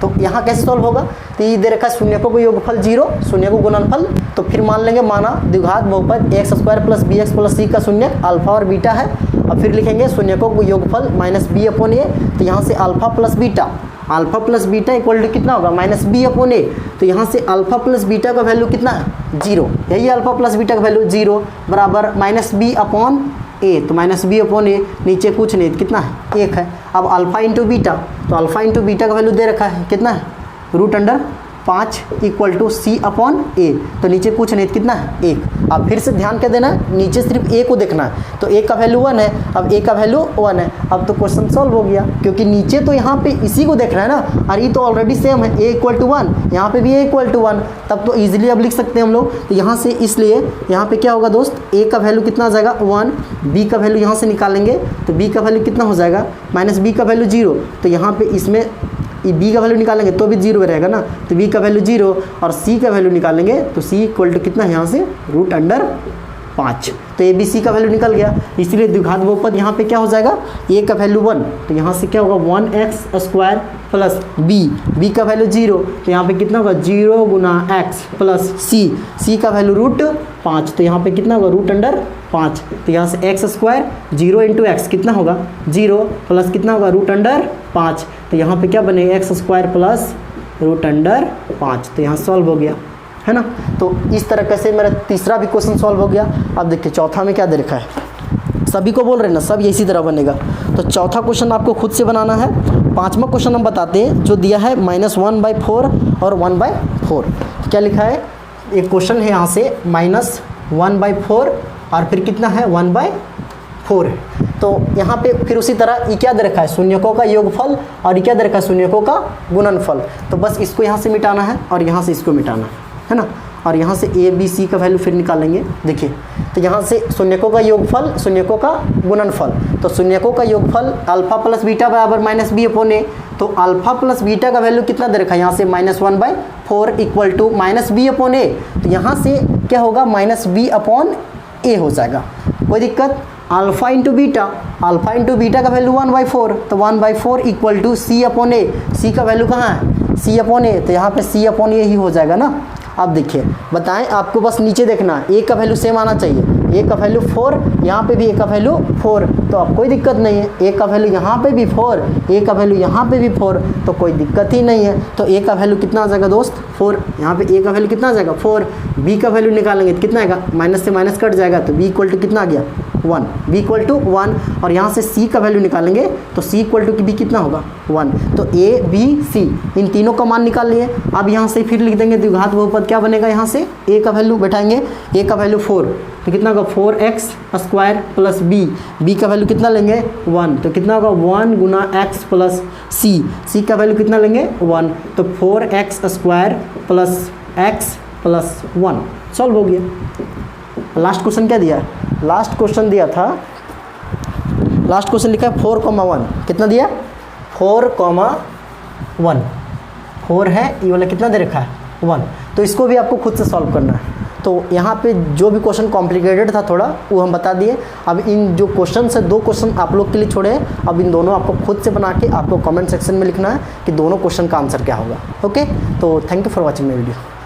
तो यहाँ कैसे सॉल्व होगा, तो ये दे रखा है शून्यकों को योगफल 0, शून्य को गुणनफल। तो फिर मान लेंगे माना द्विघात बहुपद ax² + bx + c का शून्यक अल्फा और बीटा है। अब फिर लिखेंगे शून्यकों को योगफल -b/a। तो यहाँ से alpha plus beta equal to कितना होगा -b/a। तो यहाँ से अल्फा प्लस बीटा का वैल्यू कितना है 0, यही अल्फा प्लस बीटा का वैल्यू 0 बराबर -b/a। तो -b/a नीचे कुछ नहीं, कितना है 1 है। अब अल्फा इंटू बीटा, तो अल्फा इंटू बीटा का वैल्यू दे रखा है कितना है √5 इक्वल टू c/a। तो नीचे कुछ नहीं, कितना है 1। अब फिर से ध्यान क्या देना है, नीचे सिर्फ a को देखना है। तो a का वैल्यू 1 है, अब a का वैल्यू 1 है। अब तो क्वेश्चन सॉल्व हो गया, क्योंकि नीचे तो यहाँ पे इसी को देखना है ना, और ये तो ऑलरेडी सेम है, a = 1, यहाँ पे भी a = 1। तब तो ईजिली अब लिख सकते हैं हम लोग। तो यहाँ से इसलिए यहाँ पे क्या होगा दोस्त, a का वैल्यू कितना आ जाएगा 1, b का वैल्यू यहाँ से निकालेंगे तो b का वैल्यू कितना हो जाएगा -b का वैल्यू 0। तो यहाँ पे इसमें b का वैल्यू निकालेंगे तो भी 0 रहेगा ना, तो b का वैल्यू 0, और c का वैल्यू निकालेंगे तो c इक्वल टू कितना है यहाँ से √5। तो ए बी सी का वैल्यू निकल गया, इसलिए द्विघात बहुपद यहाँ पे क्या हो जाएगा, ए का वैल्यू 1, तो यहाँ से क्या होगा 1x² प्लस बी का वैल्यू 0, तो यहाँ पे कितना होगा 0 गुना x प्लस सी का वैल्यू √5, तो यहाँ पे कितना होगा √5, तो यहाँ से x² 0 इंटू एक्स कितना होगा 0 प्लस कितना होगा √5, तो यहाँ पे क्या बनेगा x² प्लस √5, तो यहाँ सॉल्व हो गया है ना। तो इस तरह कैसे मेरा तीसरा भी क्वेश्चन सॉल्व हो गया। अब देखिए चौथा में क्या दे रखा है, सभी को बोल रहे हैं ना, सब इसी तरह बनेगा। तो चौथा क्वेश्चन आपको खुद से बनाना है। पांचवा क्वेश्चन हम बताते हैं जो दिया है -1/4 और 1/4। क्या लिखा है, एक क्वेश्चन है यहाँ से -1/4 और फिर कितना है 1/4 है। तो यहाँ पे फिर उसी तरह ये क्या दे रखा है, शून्यकों का योगफल और ये क्या दे रखा है, शून्यकों का गुणनफल। तो बस इसको यहाँ से मिटाना है और यहाँ से इसको मिटाना है ना, और यहाँ से ए बी सी का वैल्यू फिर निकालेंगे। देखिए तो यहाँ से शून्यकों का योगफल, शून्यकों का गुणनफल, तो शून्यकों का योगफल अल्फा प्लस बीटा बराबर -b/a, तो अल्फा प्लस बीटा का वैल्यू कितना दे रखा है यहाँ से -1/4 इक्वल टू -b/a, तो यहाँ से क्या होगा -b/a हो जाएगा, कोई दिक्कत। अल्फा इंटू बीटा का वैल्यू 1/4, तो 1/4 इक्वल टू c/a, सी का वैल्यू कहाँ है c/a, तो यहाँ पे c/a ही हो जाएगा ना। अब देखिए बताएं, आपको बस नीचे देखना है, ए का वैल्यू सेम आना चाहिए, ए का वैल्यू 4, यहाँ पे भी ए का वैल्यू 4, तो अब कोई दिक्कत नहीं है, ए का वैल्यू यहाँ पे भी 4, ए का वैल्यू यहाँ पे भी 4, तो कोई दिक्कत ही नहीं है। तो ए का वैल्यू कितना आ जाएगा दोस्त 4, यहाँ पे ए का वैल्यू कितना आ जाएगा 4, बी का वैल्यू निकालेंगे तो कितना आएगा, माइनस से माइनस कट जाएगा, तो बी इक्वल टू कितना आ गया 1, बी इक्वल टू 1, और यहाँ से सी का वैल्यू निकालेंगे तो सी इक्वल टू बी कितना होगा 1, तो ए बी सी इन तीनों का मान निकाल लिए। अब यहाँ से फिर लिख देंगे द्विघात बहुपद, क्या बनेगा यहाँ से ए का वैल्यू बैठाएंगे, ए का वैल्यू 4, तो कितना होगा 4x² प्लस बी का वैल्यू कितना लेंगे 1, तो कितना होगा 1 गुना x प्लस सी का वैल्यू कितना लेंगे 1, तो 4x² plus x plus 1 solve हो गया। लास्ट क्वेश्चन क्या दिया है, लास्ट क्वेश्चन दिया था, लास्ट क्वेश्चन लिखा है 4,1, कितना दिया 4,1, 4 है, ये वाला कितना दे रखा है 1, तो इसको भी आपको खुद से सॉल्व करना है। तो यहाँ पे जो भी क्वेश्चन कॉम्प्लिकेटेड था थोड़ा वो हम बता दिए। अब इन जो क्वेश्चन है 2 क्वेश्चन आप लोग के लिए छोड़े हैं, अब इन दोनों आपको खुद से बना के आपको कमेंट सेक्शन में लिखना है कि दोनों क्वेश्चन का आंसर क्या होगा। ओके, तो thank you for watching my video.